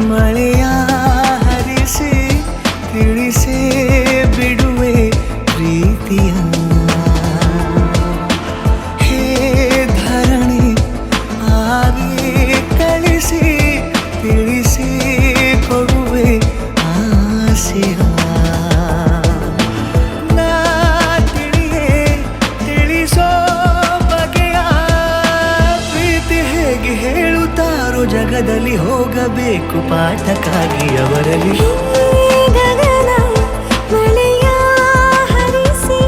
ಮಳೆಯ ಹರಿಸಿ ತಿಳಿಸಿ ಬಿಡುವೆ ಪ್ರೀತಿಯ ಹೇ ಧರಣಿ ಆಗಿ ಕಳಿಸಿ ತಿಳಿಸಿ ಕೊಡುವೆ ಆಸೆಯ ನಾ ತಿಳಿಯೇ ತಿಳಿಸೋ ಬಗೆಯ ಪ್ರೀತಿ ಹೇಗೆ ಹೇಳುತ್ತಾರೋ ಜಗದಲ್ಲಿ ಹೋಗಬೇಕು ಪಾಠಕ್ಕಾಗಿ ಅವರಲ್ಲಿ ಗಗನ ಮಳೆಯ ಹರಿಸಿ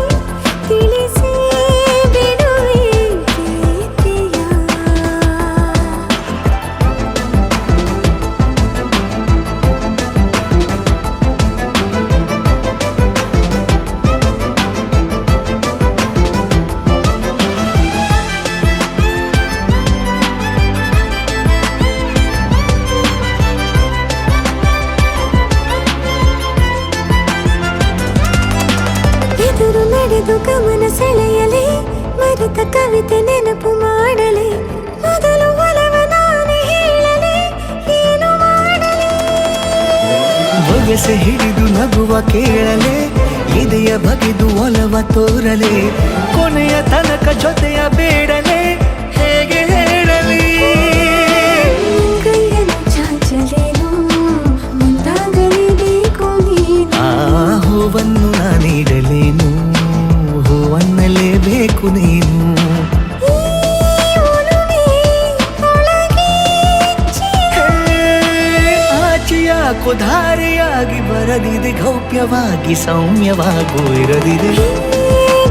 ತಿಳಿಸಿ ಬಿಡುವೆ ಪ್ರೀತಿಯ ಎದುರು ನಡೆದು ಗಮನ ಸೆಳೆಯಲಿ ಮರೆತ ಕವಿತೆ ನೆನಪು ಮಾಡಲಿ ಮೊದಲು ಒಲವ ನಾನೇ ಹೇಳಲಿ ಏನು ಮಾಡಲಿ ಬಗೆಸೆ ಹಿಡಿದು ನಗುವ ಕೇಳಲೆ ಇದೆಯ ಬಗೆದು ಒಲವ ತೋರಲೆ ಕೊನೆಯ ತನಕ ಜೊತೆಯ ಬೇಡಲೆ ಹೇಗೆ ಹೇಳಲಿ ಕೈಯನ್ನು ಚಾಚಲೇನು ಮುಂದಾಗಲೇಬೇಕು ನೀನು ಆ ಹೂವನ್ನು ನಾನೀಡಲೇನು ಹೂವನ್ನಲೇಬೇಕು ನೀನು ಈ ಒಲವೇ ಒಳಗೆ ಆಚೆಯಾಕೋ ಧಾರೆಯಾಗಿ ಬರದಿದೆ ಗೌಪ್ಯವಾಗಿ ಸೌಮ್ಯವಾಗೂ ಇರದಿದೆ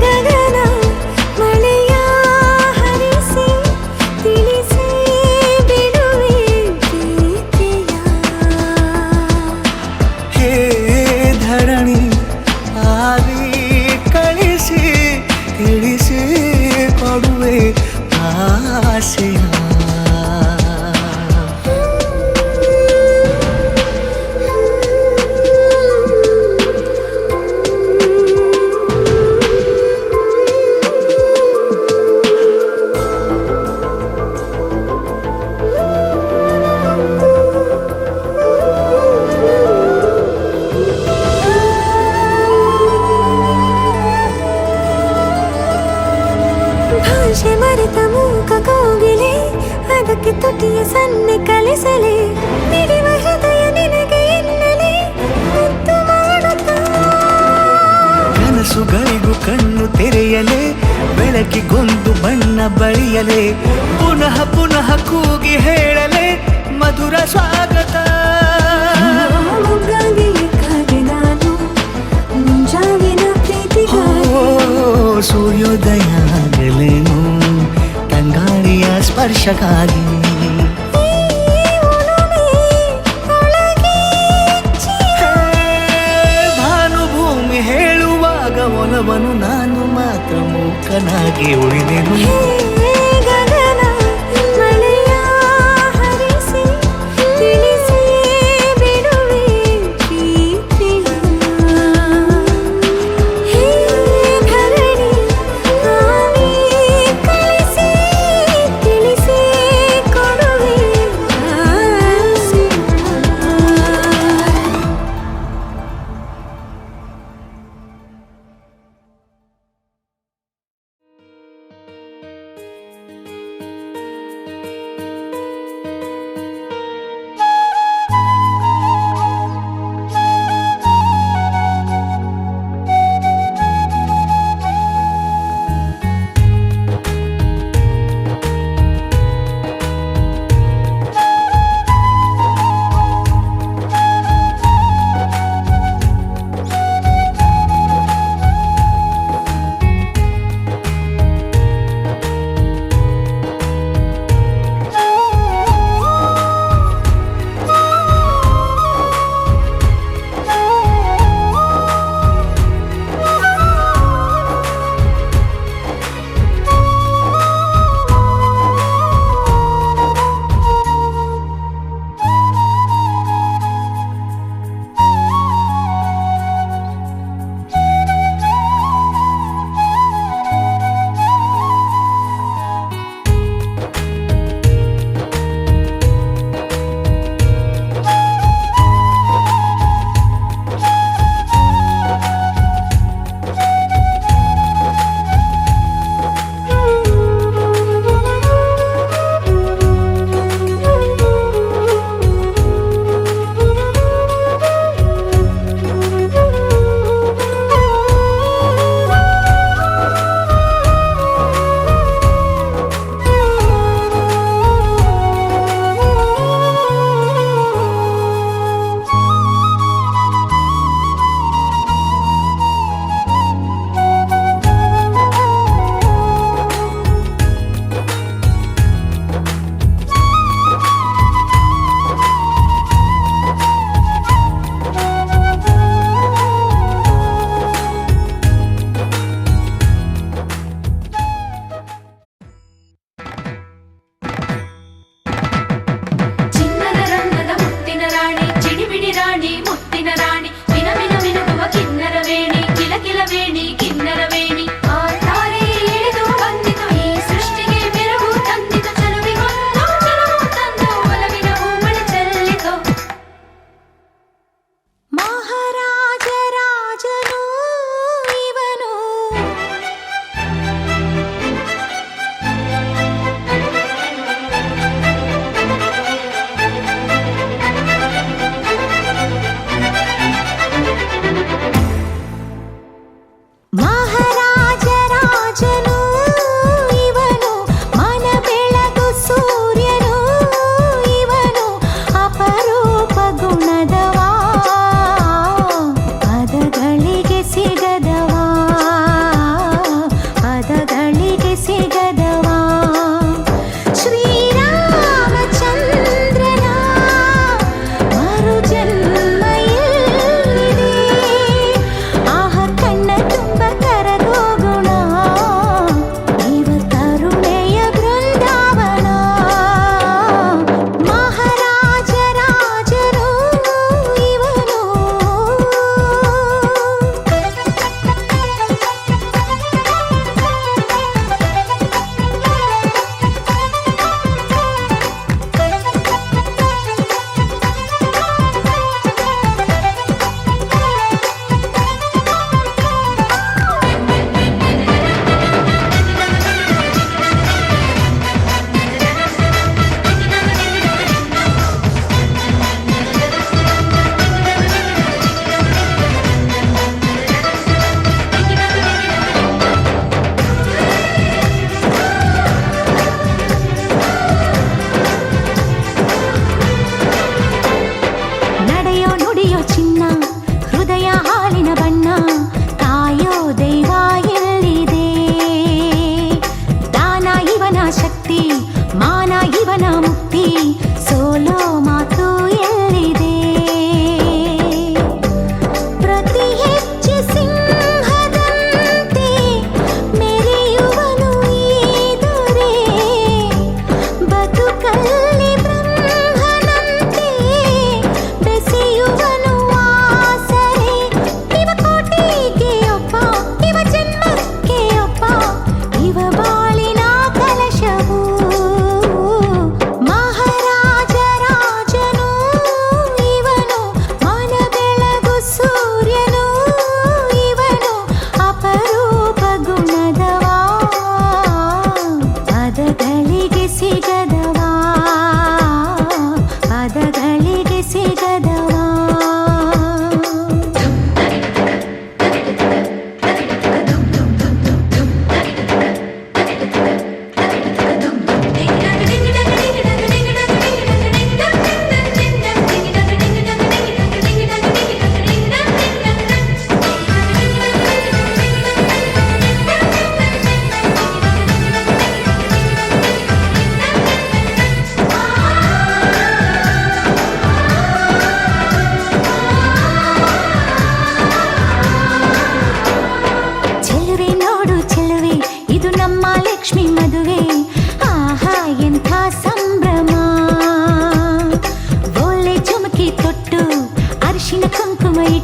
ಗಗನ ಮಳೆಯ ಹರಿಸಿ ತಿಳಿಸಿ ಬಿಡುವೆ ಪ್ರೀತಿಯ ಹೇ ಧರಣಿ ಆಗಿ ಕಳಿಸಿ ತಿಳಿಸಿ ಕೊಡುವೆ ಆಸೆಯ ಭಾಷೆ ಮರೆತ ಮೂಕ ಕೋಗಿಲೆ ಅದಕ್ಕೆ ತುಟಿಯ ಸನ್ನೆ ಕಲಿಸಲೆ ಮಿಡಿವ ಹೃದಯ ನಿನಗೆ ಎನ್ನಲೆ ಮುದ್ದು ಮಾಡುತ್ತಾ ಕನಸುಗಳಿಗೂ ಕಣ್ಣು ತೆರೆಯಲೆ ಬೆಳಕಿಗೊಂದು ಬಣ್ಣ ಬಳಿಯಲೆ ಪುನಃ ಪುನಃ ಕೂಗಿ ಹೇಳಲೆ ಮಧುರ ಸ್ವಾಗತ ಮೊಗ್ಗಾಗಿ ಕಾದೆ ನಾನು ಮುಂಜಾವಿನ ಪ್ರೀತಿಗಾಗಿ ಓ ಸೂರ್ಯೋದಯ ಆಗಲೇನು ತಂಗಾಳಿಯ ಸ್ಪರ್ಶಕ್ಕಾಗಿ ಈ ಒಲವೇ ಒಳಗೆ ಭಾನುಭೂಮಿ ಹೇಳುವಾಗ ಒಲವನು ನಾನು ಮಾತ್ರ ಮೂಕನಾಗಿ ಉಳಿದೆನು ಗಗನ ಮಳೆಯ ಹರಿಸಿ ತಿಳಿಸಿ ಬಿಡುವೆ ಪ್ರೀತಿಯ ಹೇ ಧರಣಿ ಆಗಿ ಕಳಿಸಿ ತಿಳಿಸಿ ಕೊಡುವೆ ಆಸೆಯ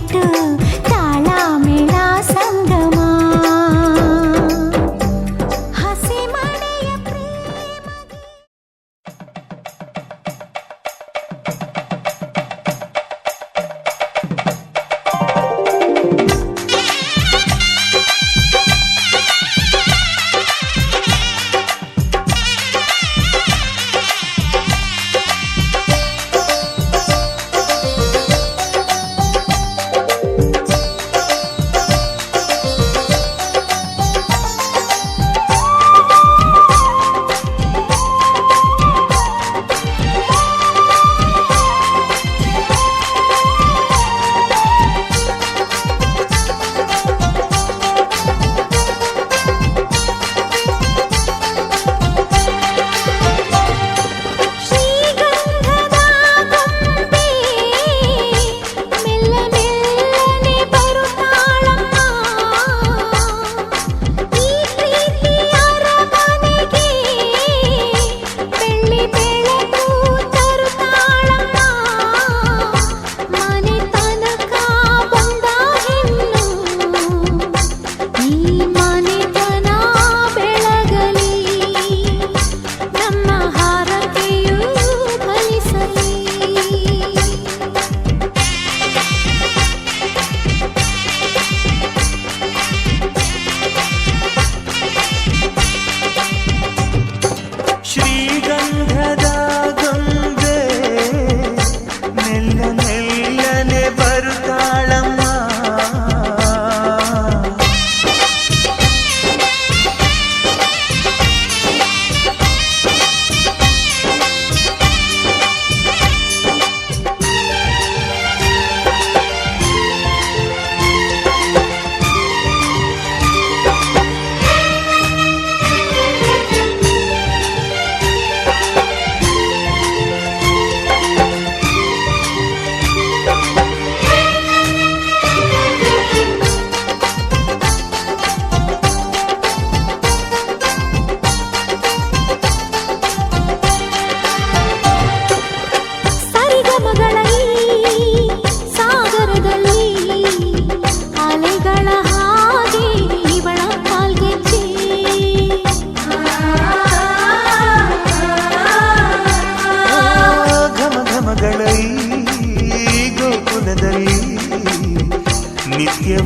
ಬಿಟ್ಟು ತಾಳ ಮೇಳ ಸಂಗಮ ಹಸಿ ಮಳೆಯ ಪ್ರೇಮಗೆ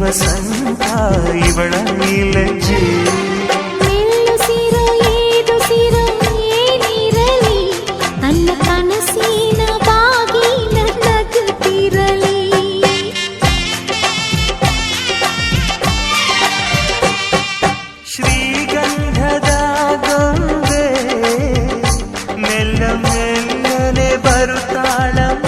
ವಸಂತ ಇವಳ ಲಜ್ಜೆ ಮೆಲ್ಲುಸಿರೋ ಏದುಸಿರೋ ಏನಿರಲಿ ತನ್ನ ಕನಸಿನ ಬಾಗಿಲ ನಗುತ್ತಿರಲಿ ಶ್ರೀಗಂಧದ ಗೊಂಬೆ ಮೆಲ್ಲ ಮೆಲ್ಲನೆ ಬರುತ್ತಾಳಮ್ಮ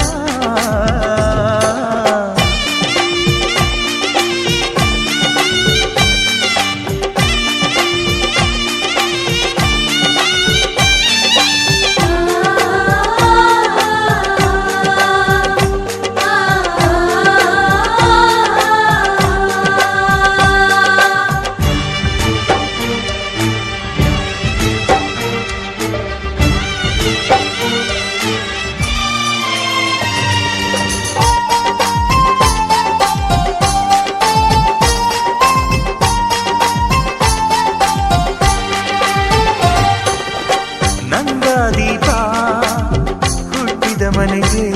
ದೀಪ ಹುಟ್ಟಿದ ಮನೆಗೆ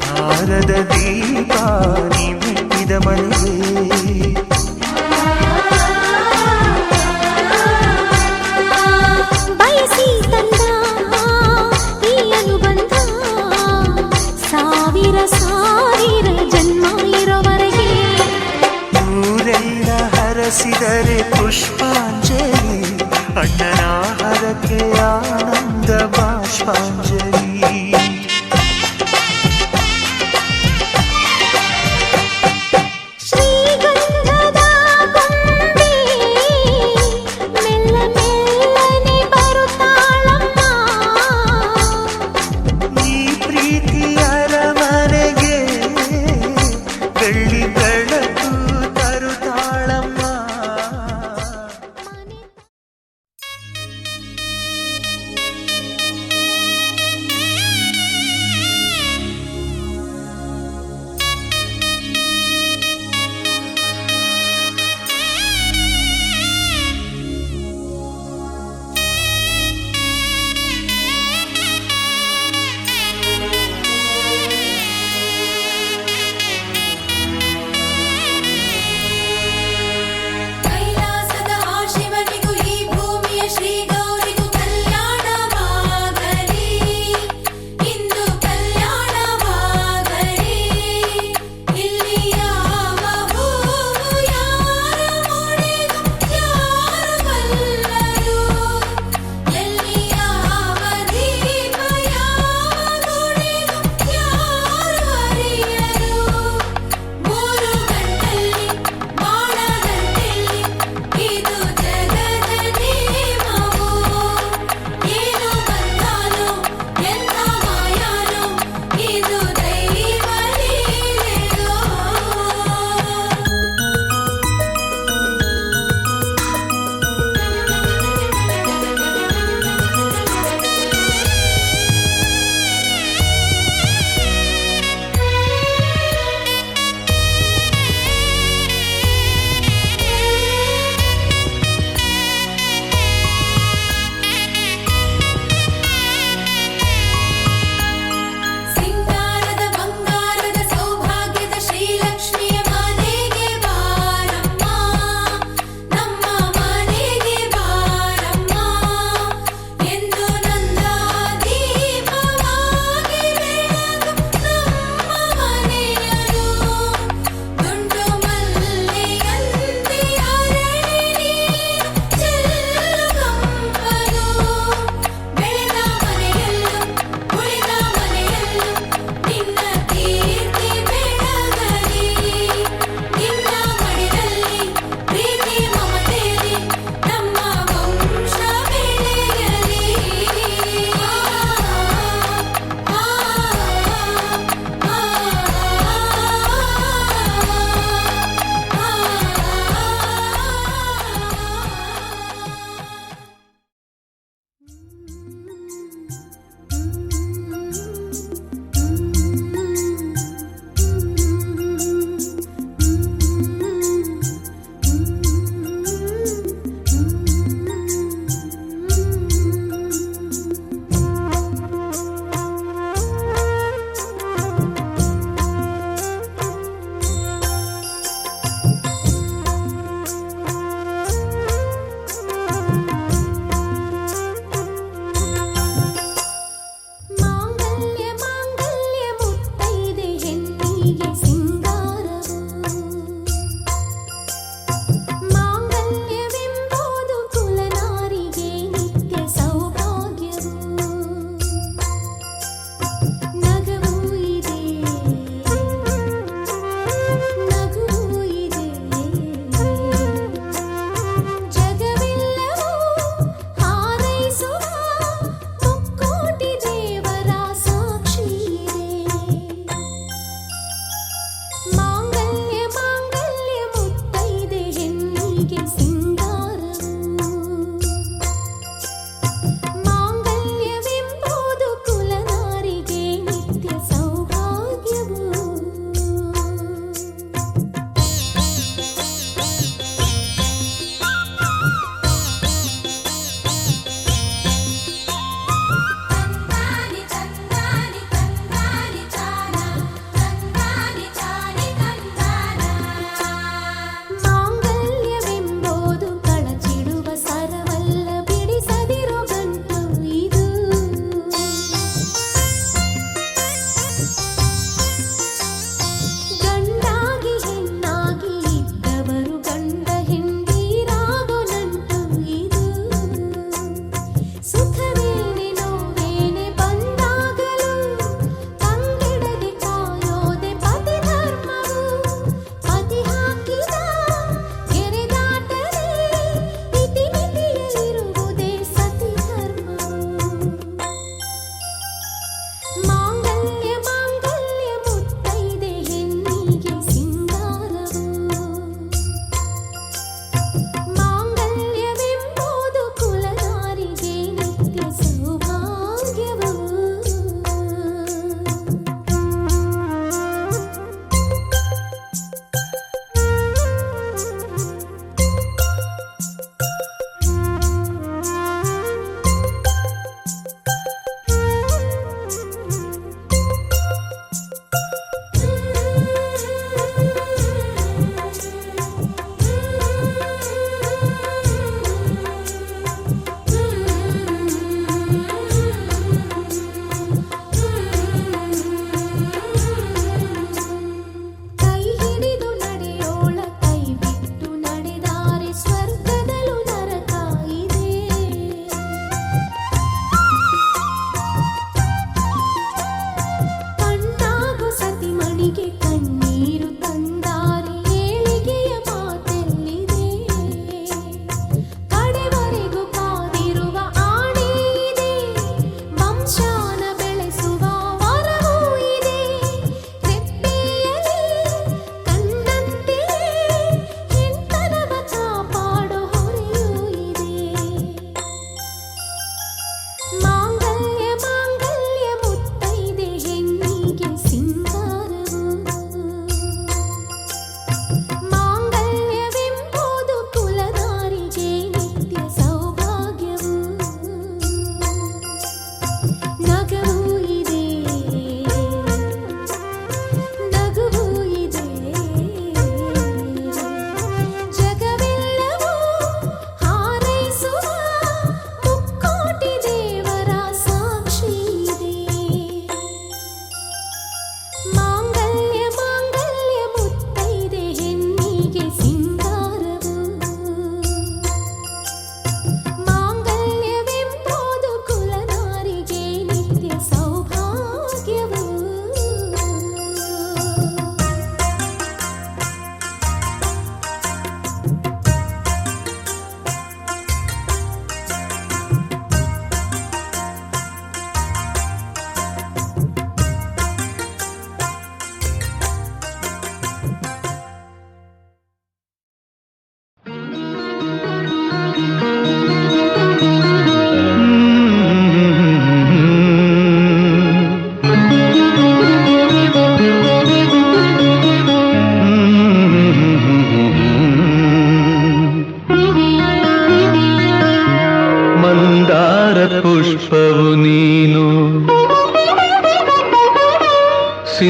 ಹಾರದ ದೀಪ ನೀ ಮೆಟ್ಟಿದ ಮನೆಗೆ ಬಯಸಿ ತಂದ ಈ ಅನುಬಂಧ ಸಾವಿರ ಸಾವಿರ ಜನ್ಮ ಇರೋವರೆಗೆ ಊರೆಲ್ಲ ಹರಸಿದರೆ ಪುಷ್ಪಾಂಜಲಿ ಅಣ್ಣನ ಹರಕೆ ಆನಂದ ಬಾಷ್ಪಾಂಜಲಿ ಶ್ರೀಗಂಧದ ಗೊಂಬೆ ಮೆಲ್ಲ ಮೆಲ್ಲನೆ ಬರುತ್ತಾಳಮ್ಮ ಈ ಪ್ರೀತಿಯ ಅರಮನೆಗೆ ಬೆಳ್ಳಿ ಬೆಳಕು ತರುತ್ತಾಳಮ್ಮ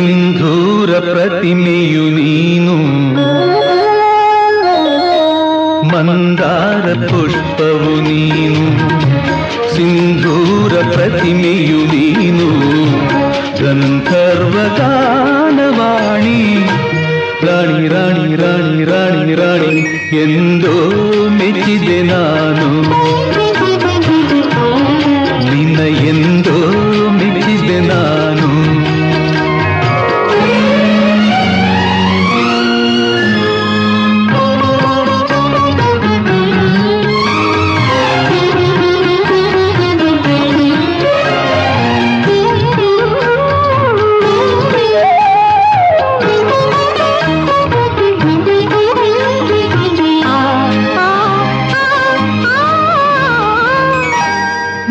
ಸಿಂಧೂರ ಪ್ರತಿಮೆಯು ನೀನು, ಮಂದಾರ ಪುಷ್ಪವು ನೀನು. ಸಿಂಧೂರ ಪ್ರತಿಮೆಯು ನೀನು, ಗಂಧರ್ವ ಗಾನವಾಣಿ. ರಾಣಿ ರಾಣಿ ರಾಣಿ ರಾಣಿ ರಾಣಿ ಎಂದೋ ಮೆಚ್ಚಿದೆ ನಾನು, ನಿನ್ನ ಎಂದೋ ಮೆಚ್ಚಿದೆ ನಾನು.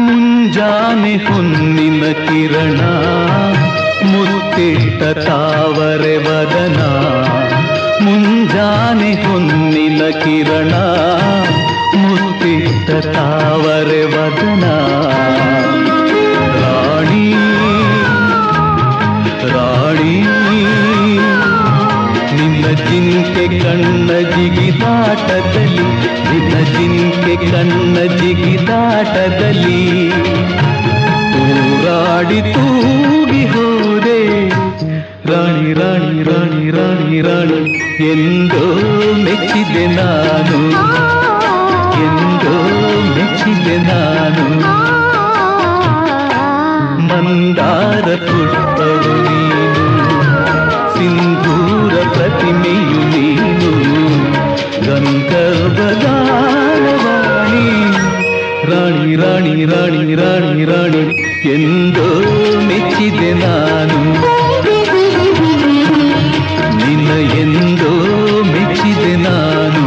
ಮುಂಜಾನೆ ಹೊನ್ನಿನ ಕಿರಣ, ಮುತ್ತಿಟ್ಟ ತಾವರೆ ವದನ. ಮುಂಜಾನೆ ಹೊನ್ನಿನ ಕಿರಣ, ಮುತ್ತಿಟ್ಟ ತಾವರೆ ವದನ. ರಾಣಿ ರಾಣಿ ನಿನ್ನ ಜಿಂಕೆ ಕಣ್ಣ ಜಿಗಿದಾಟದಲ್ಲಿ, ನಿನ್ನ ಜಿಂಕೆ ಕಣ್ಣ ಜಿಗಿದಾಟದಲ್ಲಿ ತೂರಾಡಿ ತೂಗಿ ಹೋದೆ. ರಾಣಿ ರಾಣಿ ರಾಣಿ ರಾಣಿ ರಾಣಿ ಎಂದೋ ಮೆಚ್ಚಿದೆ ನಾನು, ಎಂದೋ ಮೆಚ್ಚಿದೆ ನಾನು. ಮಂದಾರ ಪುಷ್ಪವು ನೀನು, ಸಿಂಧೂರ ಪ್ರತಿಮೆಯು ನೀನು, ಗಂಧರ್ವ ಗಾನವಾಣಿ. ರಾಣಿ ರಾಣಿ ರಾಣಿ ರಾಣಿ ರಾಣಿ ಎಂದೋ ಮೆಚ್ಚಿದೆ ನಾನು, ನಿನ್ನ ಎಂದೋ ಮೆಚ್ಚಿದೆ ನಾನು.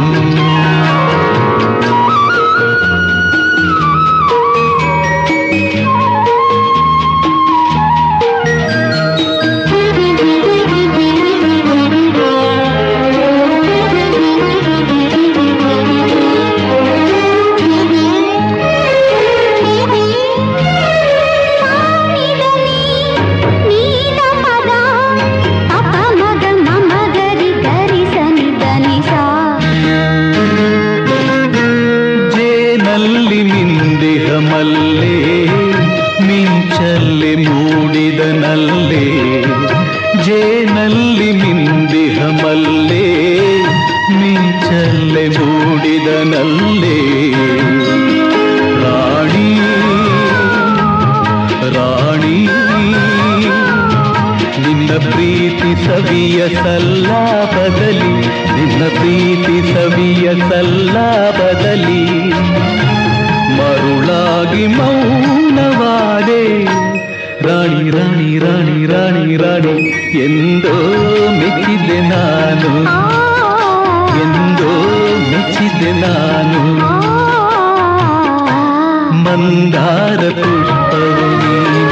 ಜೇನಲ್ಲಿ ಮಿಂದಿಹ ಮಲ್ಲೆ, ಮಿಂಚಲ್ಲಿ ಮೂಡಿದನಲ್ಲೇ. ಜೇನಲ್ಲಿ ಮಿಂದಿಹ ಮಲ್ಲೆ, ಮಿಂಚಲ್ಲಿ ಮೂಡಿದನಲ್ಲೇ. ರಾಣಿ ರಾಣಿ ನಿನ್ನ ಪ್ರೀತಿ ಸವಿಯ ಸಲ್ಲಾಪದಲ್ಲಿ, ನಿನ್ನ ಪ್ರೀತಿ ಸವಿಯ ಸಲ್ಲಾಪದಲ್ಲಿ ಮರುಳಾಗಿ ಮೌನವಾದೆ. ರಾಣಿ ರಾಣಿ ರಾಣಿ ರಾಣಿ ರಾಣಿ ಎಂದೋ ಮೆಚ್ಚಿದೆ ನಾನು, ಎಂದೋ ಮೆಚ್ಚಿದೆ ನಾನು. ಮಂದಾರ ಪುಷ್ಪವು ನೀನು,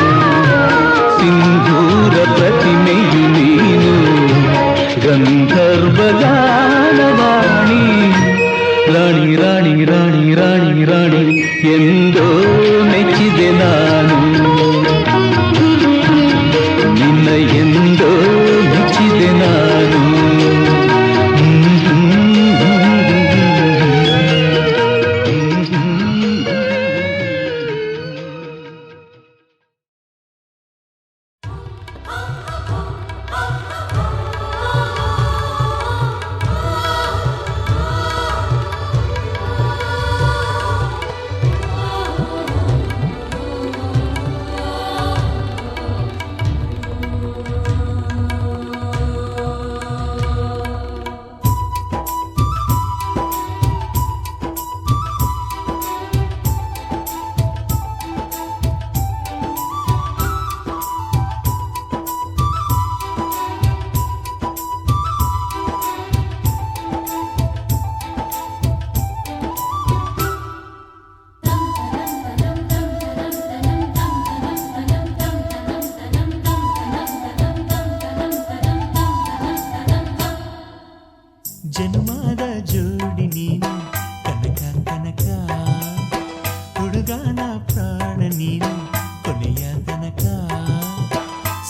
ಸಿಂಧೂರ ಪ್ರತಿಮೆಯು ನೀನು, ಗಂಧರ್ವ ಗಾನವಾಣಿ. ರಾಣಿ ರಾಣಿ ರಾಣಿ ರಾಣಿ ರಾಣಿ ಎಂದೋ ಮೆಚ್ಚಿದೆ ನಾನು, ನಿನ್ನ ಎಂದೋ ಮೆಚ್ಚಿದೆ ನಾನು. ಜನ್ಮದ ಜೋಡಿ ನೀನು ಕನಕ ಕನಕ, ಹುಡುಗನ ಪ್ರಾಣ ನೀನು ಕೊನೆಯ ತನಕ.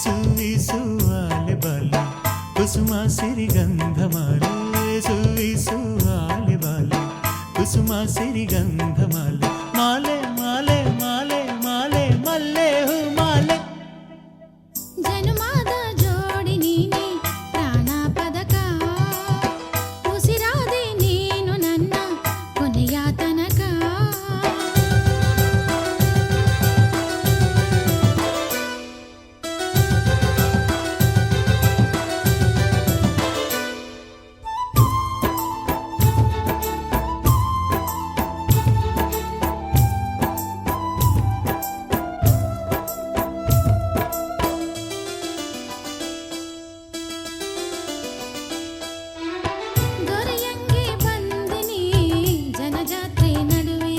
ಸುವಿಸುವಾಲೆ ಕುಸುಮ ಸಿರಿಗಂಧಮಾಲೆ ಸುವಿಸುವಾಲೆ ಬಾಲೆ ಕುಸುಮ ಸಿರಿಗಂಧಮಾಲೆ ಮಾಲೆ ಮಾಲೆ ಮಾಲೆ ಮಾಲೆ ಮಲ್ಲೆ ಹೂ ಮಾಲೆ ಜನುಮಾದ ಜೋಡಿ ನೀನೆ ಪ್ರಾಣ ಪದಕ ಉಸಿರಾದೆ ನೀನು ನನ್ನ ಕೊನೆಯ ತನಕ ದೊರೆಯಂಗೆ ಬಂದಿನಿ ಜನಜಾತ್ರೆ ನಡುವೆ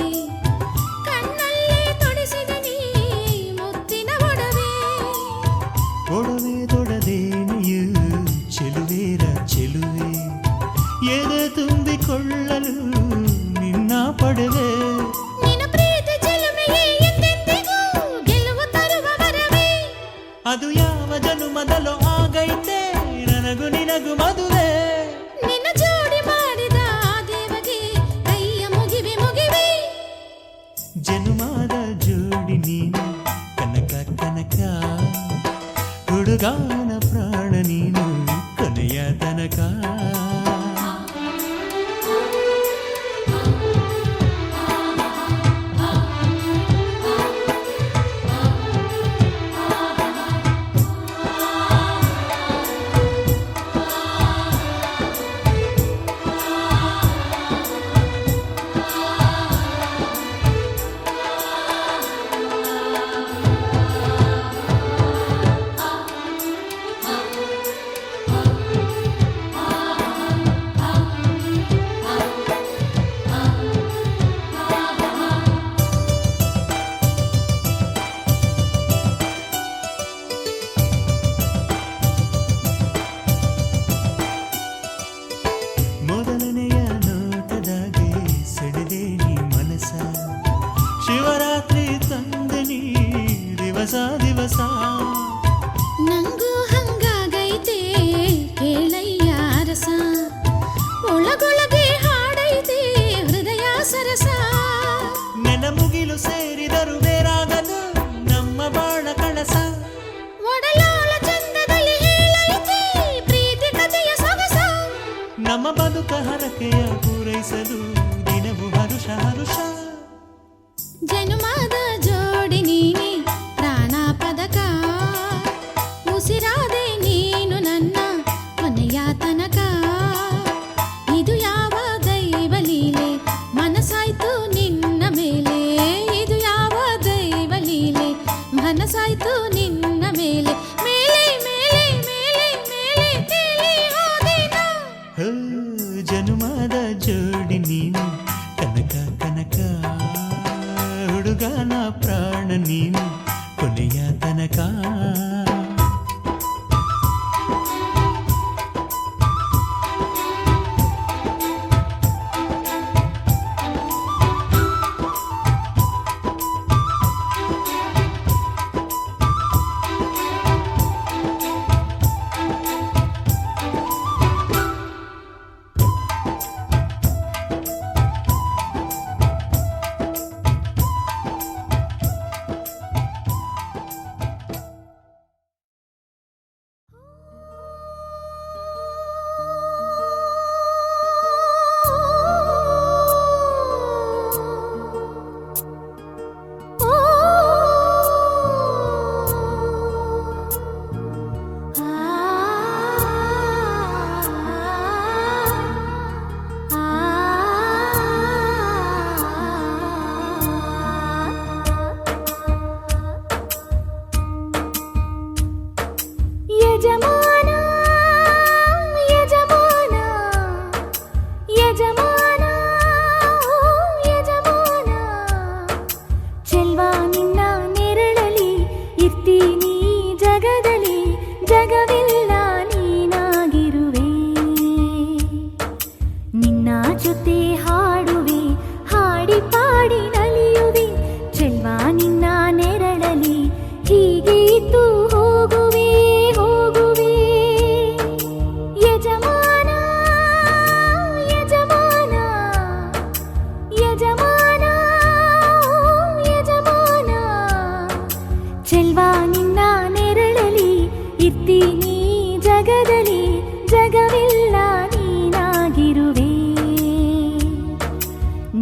ಕಣ್ಣಲ್ಲೇ ತೊಡಿಸಿದಿನಿ ಮುತ್ತಿನ ಒಡವೆ ಒಡವೆ ತೊಡದೇನಿಯು ಚೆಲುವೇರ ಚೆಲುವೆ ಎದೆ ತುಂಬಿಕೊಳ್ಳಲು ನಿನ್ನ ಪಡೆವೆ ನಿನ್ನ ಪ್ರೀತಿ ಚೆಲುಮೆಯೇ ಎಂದೆಂದಿಗೂ ಗೆಲುವು ತರುವ ವರವೇ ಅದು ಯಾವ ಜನುಮದಲೋ ಆಗೈತೆ ನನಗೂ ನಿನಗೂ ಮದುವೆ ನಿನ್ನ ಜೋಡಿ ಮಾಡಿದ ಆ ದೇವಗೆ ಕೈಯ ಮುಗಿವೆ ಮುಗಿವೆ ಜನುಮಾದ ಜೋಡಿ ನೀನು ಕನಕ ಕನಕ ಹುಡುಗಾನ ಪ್ರಾಣ ನೀನು ಕೊನೆಯ ತನಕ ಮೊದಲನೆಯ ನೋಟದಾಗೆ ಸೆಳೆದೆ ನೀ ಮನಸ ಶಿವರಾತ್ರಿ ತಂದೆ ನೀ ದಿವಸ ದಿವಸ ನಂಗೂ ಹಂಗಾಗೈತೆ ಕೇಳಯ್ಯ ರಸ ಒಳಗೊಳಗೆ ಹಾಡೈತೆ ಹೃದಯ ಸರಸ ನೆನ ಮುಗಿಲು ಸೇರಿದರು ಬೇರಾಗದು ನಮ್ಮ ಬಾಳ ಕಳಸ ಒಡಲಾಳ ಚಂದದಲ್ಲಿ ಹೇಳೈತೆ ಪ್ರೀತಿ ಕಥೆಯ ಸೊಗಸ ನಮ್ಮ ಬದುಕ ಹರಕೆಯ ಪೂರೈಸಲು ದಿನವು ಹರುಷ ಹರುಷ ಜನುಮಾದ ಜೋಡಿ ನೀನೆ ಪ್ರಾಣ ಪದಕ ಉಸಿರಾದೆ ನೀನು ನನ್ನ ಕೊನೆಯ ತನಕ ಇದು ಯಾವ ದೈವ ಲೀಲೆ ಮನಸಾಯ್ತು ನಿನ್ನ ಮೇಲೆ ಇದು ಯಾವ ದೈವ ಲೀಲೆ ಮನಸಾಯ್ತು ನಿನ್ನ ಮೇಲೆ ಮೇಲೆ ಮೇಲೆ ಮೇಲೆ ಮೇಲೆ ತೇಲಿ ಹೋದೆನಾ ಜನುಮಾದ ಜೋಡಿ ನೀನು ಕನಕ ಕನಕ ಜಗದಲ್ಲಿ ಜಗವೆಲ್ಲ ನೀನಾಗಿರುವೆ.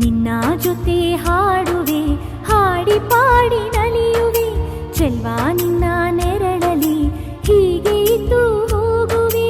ನಿನ್ನ ಜೊತೆ ಹಾಡುವೆ, ಹಾಡಿ ಪಾಡಿ ನಲಿಯುವೆ. ಚೆಲ್ವಾ ನಿನ್ನ ನೆರಳಲಿ ಹೀಗೆ ಇದ್ದು ಹೋಗುವೆ.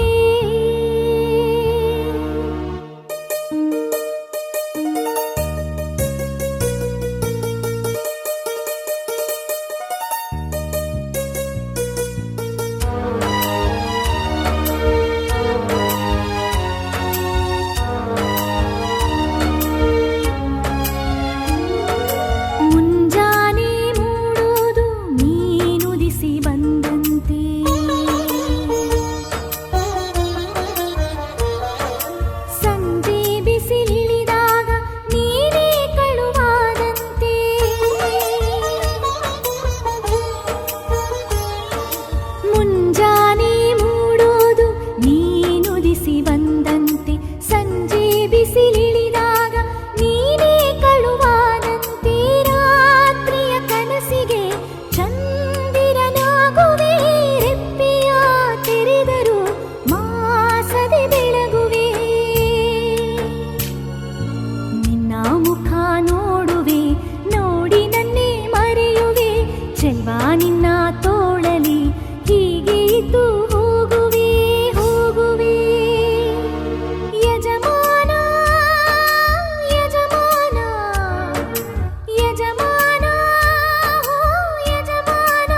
ಮುಂಜಾನೆ ಮೂಡೋದು ನೀನುದಿಸಿ ಬಂದಂತೆ, ಸಂಜೆ ಬಿಸಿಲಿಳಿದಾಗ ನೀನೇ ಕಳುವಾದಂತೆ. ಮುಂಜಾನೆ ಮೂಡೋದು ನೀನುದಿಸಿ ಬಂದಂತೆ, ಸಂಜೆ ಬಿಸಿಲಿಳಿದಾಗ ನೀನೇ ಕಳುವಾದಂತೆ. ರಾತ್ರಿಯ ಕನಸಿಗೆ ಚಂದಿರನಾಗುವೆ, ರೆಪ್ಪೆಯ ತೆರೆದರು ಮಾಸದೆ ಬೆಳಗುವೆ. ನಿನ್ನ ಮುಖ ನೋಡುವೆ, ನೋಡಿ ನನ್ನೇ ಮರೆಯುವೆ. ಚೆಲ್ವಾ ನಿನ್ನ ತೋಳಲಿ ಹೀಗೆ ಇದ್ದು ಹೋಗುವೆ, ಹೋಗುವೆ. ಯಜಮಾನ ಯಜಮಾನ ಯಜಮಾನ ಓ ಯಜಮಾನ.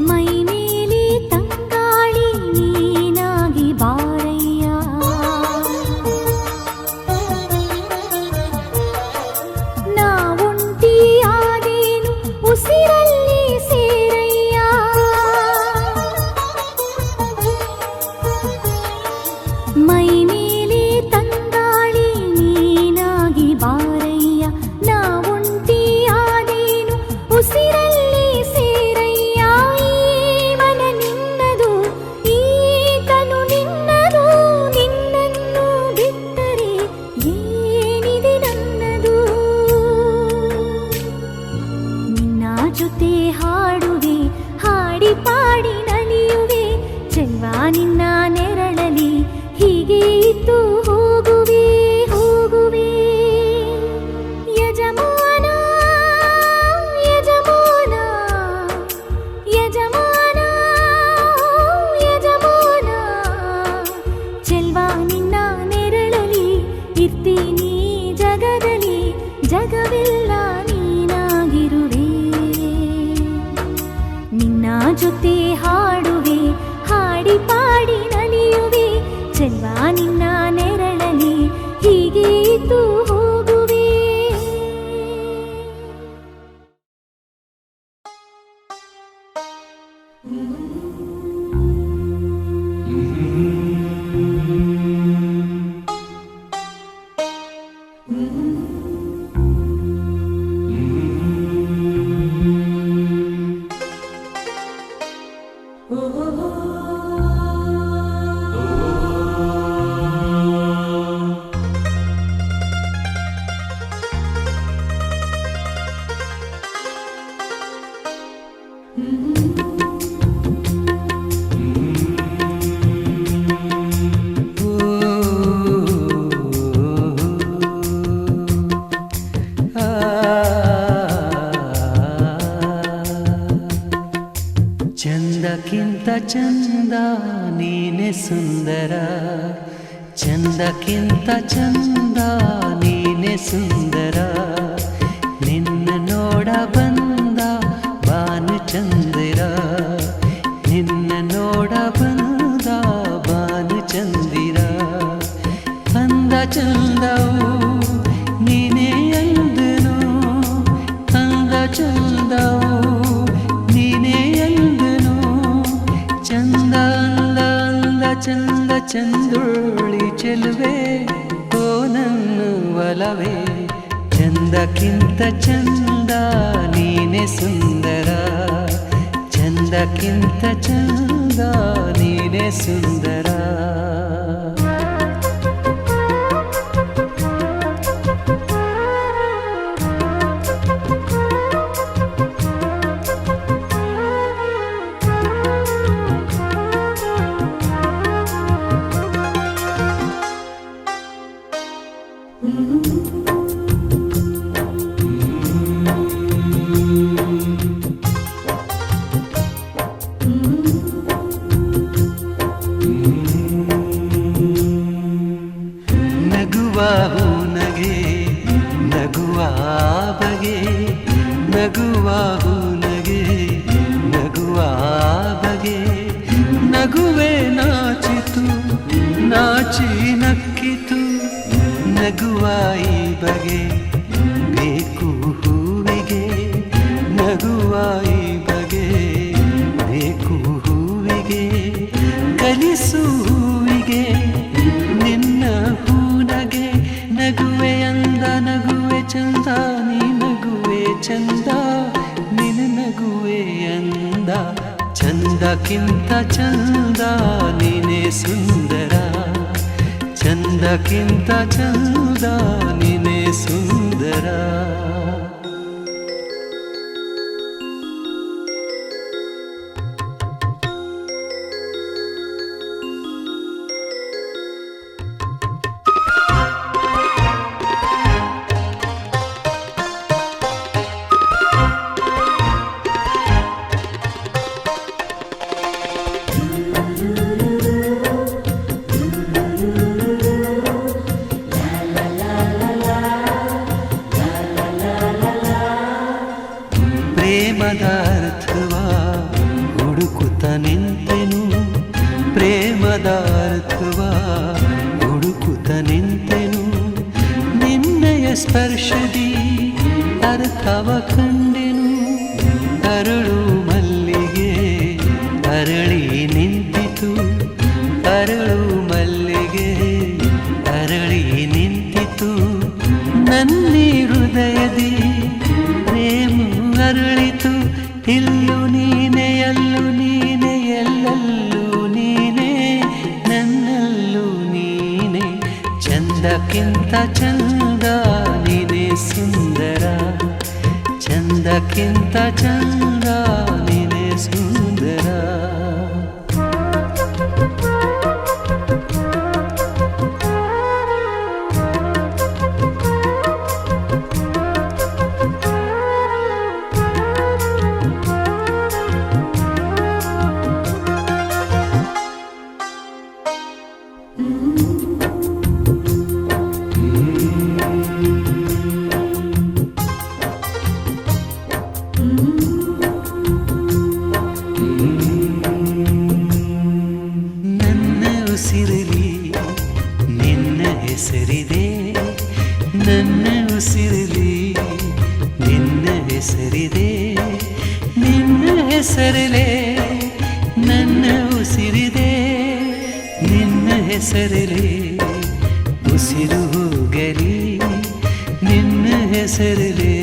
ಮೈ ಮೇಲೆ ತಂಗಾಳಿ ನೀನಾಗಿ ಬಾರಯ್ಯ, ನಾ ಒಂಟಿಯಾದೇನು ಉಸಿರಲ್ಲಿ ಸೇರಯ್ಯ. ಮೈ ಮೇಲೆ ತಂಗಾಳಿ ನೀನಾಗಿ ಬಾರಯ್ಯ, ನಾ ಒಂಟಿಯಾದೇನು ಉಸಿರಲ್ಲಿ ಸೇರಯ್ಯ. ಈ ಮನ ನಿನ್ನದು, ಈ ತನು ನಿನ್ನದು, ನಿನ್ನನ್ನು ಬಿಟ್ಟರೆ ಏನಿದೆ ನನ್ನದು. ನಿನ್ನ ಜೊತೆ ಹಾಡುವೆ, ಹಾಡಿ ಪಾಡಿ ನಲಿಯುವೆ. ಚೆಲ್ವಾ ನಿನ್ನ ನೆರಳಲಿ ಹೀಗೆ ಇದ್ದು ಹೋಗುವೆ, ಹೋಗುವೆ. ಯಜಮಾನ ಯಜಮಾನ ಯಜಮಾನ ಯಜಮಾನ. ಚೆಲ್ವಾ ನಿನ್ನ ನೆರಳಲಿ ಇರ್ತೀನಿ ಜಗದಲ್ಲಿ, ಜಗವೆಲ್ಲ ನೀನಾಗಿರುವೆ. ನಿನ್ನ ಜೊತೆ ಹಾಡುವೆ, ಹಾಡಿ ಪಾಡಿ ನಲಿಯುವೆ. ಚೆಲ್ವಾ ನಿನ್ನ ನೆರಳಲಿ ಹೀಗೆ ಇದ್ದು ಹೋಗುವೆ. ಚಂದಕ್ಕಿಂತ ಚಂದ ನೀನೆ ಸುಂದರ, ಚಂದಕ್ಕಿಂತ ಚಂದ ನೀನೆ ಸುಂದರ. ನಿನ್ನ ನೋಡ ಬಂದ ಬಾನು ಚಂದಿರ, ನಿನ್ನ ನೋಡ ಬಂದ ಬಾನು ಚಂದಿರ. ಅಂದ ಚಂದವು ನೀನೇ ಅಂದನು, ಅಂದ ಚಂದವು ನೀನೇ ಅಂದನು. ಚಂದ ಅಂದ ಅಂದ ಚಂದ ಚಂದುಳ್ಳಿ ಚೆಲುವೆ, ಓ ನನ್ನ ಕುತೂಹಲವೇ ಚಂದಕ್ಕಿಂತ ಚಂದ ನೀನೆ ಸುಂದರ ಚಂದಕ್ಕಿಂತ ಚಂದ ನೀನೆ ಸುಂದರ ನಗುವೆ ನಾಚಿತು ನಾಚಿ ನಕ್ಕಿತು ನಗುವಾಯಿ ಬಗೆ ಬೇಕು ಹೂವಿಗೆ ನಗುವಾಯಿ ಬಗೆ ಬೇಕು ಹೂವಿಗೆ ಕಲಿಸು ಹೂವಿಗೆ ನಿನ್ನ ಹೂನಗೆ ನಗುವೆ ಅಂದ ನಗುವೆ ಚಂದ ನೀ ನಗುವೆ ಚಂದ ನಿನ್ನ ನಗುವೆ ಅಂದ ಚಂದಕ್ಕಿಂತ ಚಂದ ನೀನೆ ಸುಂದರ ಚಂದಕ್ಕಿಂತ ಚಂದ ನೀನೆ ಸುಂದರ ಪ್ರೇಮದಾರ್ಥವ ಹುಡುಕುತ್ತ ನಿಂತೆನು ಪ್ರೇಮದಾರ್ಥವ ಹುಡುಕುತ್ತ ನಿಂತೆನು ನಿನ್ನೆಯ ಸ್ಪರ್ಶದಿ ಅರ್ಥವ ಕಂಡೆನು ಅರಳು ಮಲ್ಲಿಗೆ ಅರಳಿ ನಿಂತಿತು ಅರಳು ಮಲ್ಲಿಗೆ ಅರಳಿ ನಿಂತಿತು ನನ್ನಿ ಹೃದಯದಿ ಪ್ರೇಮ ಅರಳಿತು ಇಲ್ಲು ನೀನೆ ಅಲ್ಲು ನೀನೆ ಎಲ್ಲಲ್ಲೂ ನೀನೆ ನನ್ನಲ್ಲೂ ನೀನೆ ಚಂದಕ್ಕಿಂತ ಚಂದ ನೀನೆ ಸುಂದರ ಚಂದಕ್ಕಿಂತ ಚಂದ ನೀನೆ ಸುಂದರ ನನ್ನ ಉಸಿರಲಿ ನಿನ್ನ ಹೆಸರಿದೆ ನಿನ್ನ ಹೆಸರಲೆ ನನ್ನ ಉಸಿರಿದೆ ನಿನ್ನ ಹೆಸರಲೆ ಉಸಿರು ಹೋಗಲಿ ನಿನ್ನ ಹೆಸರಲೆ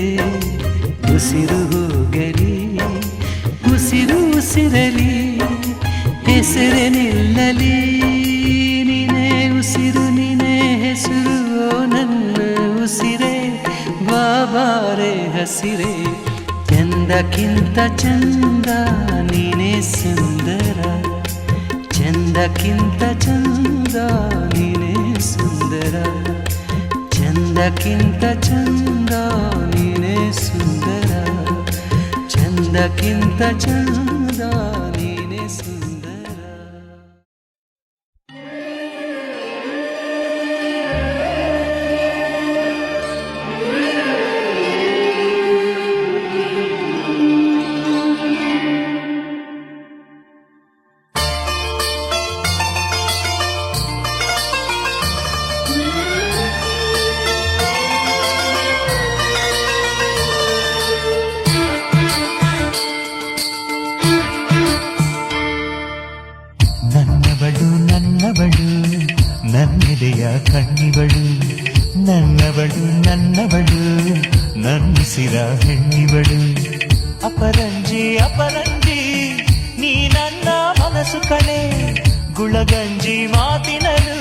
ಉಸಿರು ಹೋಗಲಿ ಉಸಿರು ಉಸಿರಲಿ ಹೆಸರೇ ನಿಲ್ಲಲಿ ನೀನೇ ಉಸಿರು ನೀನೇ ಹೆಸರು ನನ್ನ ಉಸಿರೇ ಬಾಬಾರೆ ಹಸಿರೆ ಚಂದಕ್ಕಿಂತ ಚಂದ ನೀನೇ ಸುಂದರ ಚಂದಕ್ಕಿಂತ ಚಂದ ನೀನೇ ಸುಂದರ ಚಂದಕ್ಕಿಂತ ಚಂದ ನೀನೇ ಸುಂದರ ಚಂದಕ್ಕಿಂತ ಚಂದ ನೀನೇ ಸುಂದರ ನನ್ನವಳು ನನ್ನವಳು ನನ್ನಿಸಿರ ಹೆಣ್ಣಿವಳು ಅಪರಂಜಿ ಅಪರಂಜಿ ನೀ ನನ್ನ ಮನಸ್ಸು ಕಣೆ ಗುಳಗಂಜಿ ಮಾತಿನಲು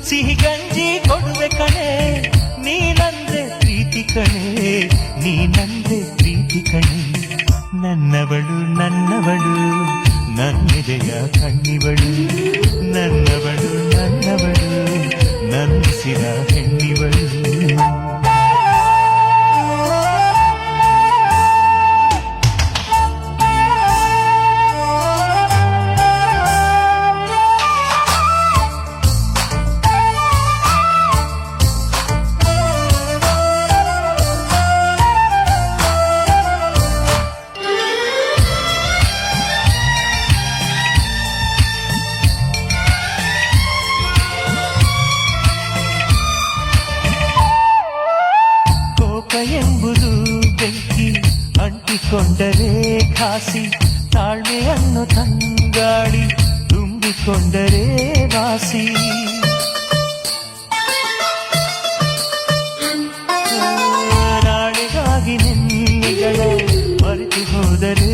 ಸಿಹಿ ಗಂಜಿ ಕೊಡುವೆ ಕಣೆ ನೀನಂದ್ರೆ ಪ್ರೀತಿ ಕಣೆ ನೀನಂದ್ರೆ ಪ್ರೀತಿ ಕಣೆ ನನ್ನವಳು ನನ್ನವಳು ನನ್ನಿದೆಯ ಕಣ್ಣಿವಳು ನನ್ನವಳು ನನ್ನವಳು ನನ್ನಿಸಿದ ಹೆಣ್ಣಿವಳು ಎಂಬುದು ಬೆಂಕಿ ಅಂಟಿಕೊಂಡರೆ ಖಾಸಿ ತಾಳ್ಮೆಯನ್ನು ತಂಗಾಡಿ ತುಂಬಿಕೊಂಡರೆ ವಾಸಿ ನಾಳೆಗಾಗಿ ನಿನ್ನೆಗಳ ಮರೆತು ಹೋದರೆ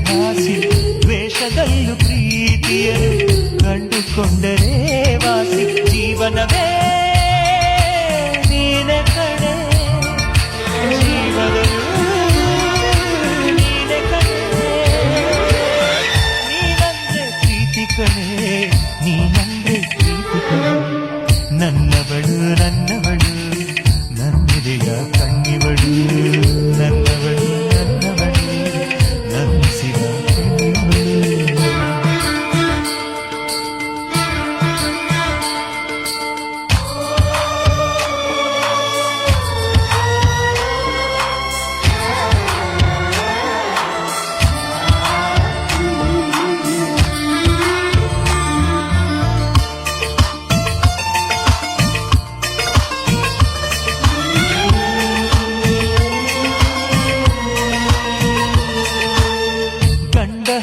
ಘಾಸಿ ದ್ವೇಷದಲ್ಲೂ ಪ್ರೀತಿಯನ್ನು ಕಂಡುಕೊಂಡರೆ ವಾಸಿ ಜೀವನವೇ ನೀನೆ ಕಣೆ ಜೀವನವು ನೀನೆ ಕಣೆ ನೀನಂದ್ರೆ ಪ್ರೀತಿ ಕಣೆ ನೀನಂದ್ರೆ ಪ್ರೀತಿ ಕಣೆ ನನ್ನವಳು ನನ್ನವಳು ನನ್ನಿದೆಯ ಕಣ್ಣಿವಳು ನನ್ನವಳು ನನ್ನವಳು ನನ್ನಿಸಿದ ಕಣ್ಣಿವಳು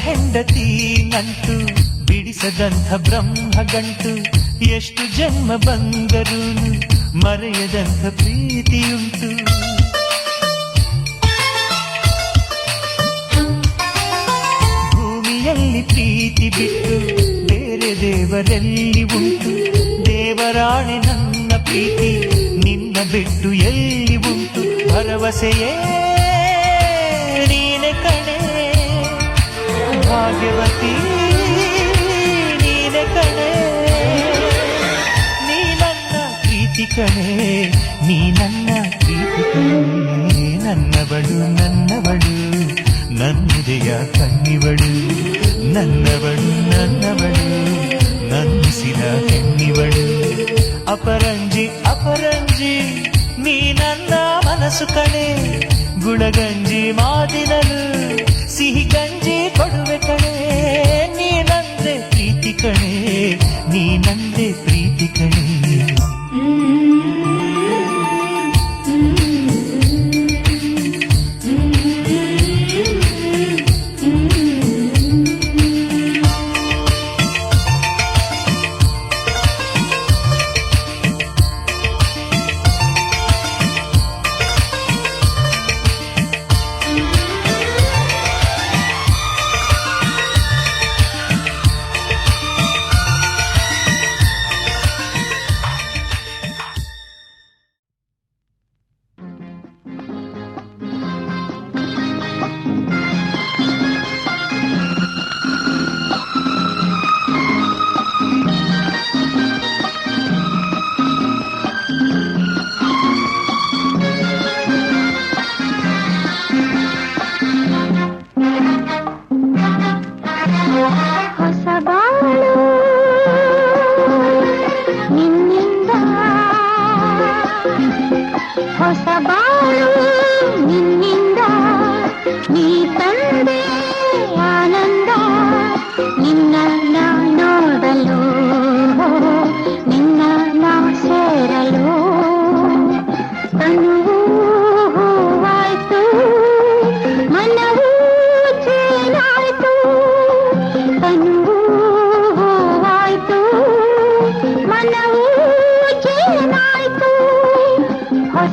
ಹೆಂಡತಿ ನಂಟು ಬಿಡಿಸದಂಥ ಬ್ರಹ್ಮಗಂಟು ಎಷ್ಟು ಜನ್ಮ ಬಂದರೂ ಮರೆಯದಂಥ ಪ್ರೀತಿಯುಂಟು ಭೂಮಿಯಲ್ಲಿ ಪ್ರೀತಿ ಬಿಟ್ಟು ಬೇರೆ ದೇವರೆಲ್ಲಿ ಉಂಟು ದೇವರಾಣೆ ನನ್ನ ಪ್ರೀತಿ ನಿನ್ನ ಬಿಟ್ಟು ಎಲ್ಲಿ ಉಂಟು ಭರವಸೆಯೇ ನೀನೆ ಕಣೆ ಭಾಗ್ಯವತಿ ನೀನೆ ಕಣೆ ನೀ ನನ್ನ ಪ್ರೀತಿ ಕಣೆ ನೀ ನನ್ನ ಪ್ರೀತಿ ಕಣೆ ನನ್ನವಳು ನನ್ನವಳು ನನ್ನಿದೆಯ ಕಣ್ಣಿವಳು ನನ್ನವಳು ನನ್ನವಳು ನನ್ನಿಸಿದ ಹೆಣ್ಣಿವಳು ಅಪರಂಜಿ ಅಪರಂಜಿ ನೀ ನನ್ನ ಮನಸ್ಸು ಕಣೆ ಗುಳಗಂಜಿ ಮಾತಿನಲು ಸಿಹಿ ಗಂಜಿ ಕೊಡುವೆ ಕಣೆ ನೀನಂದ್ರೆ ಪ್ರೀತಿ ಕಣೆ ನೀನಂದ್ರೆ ಪ್ರೀತಿ ಕಣೆ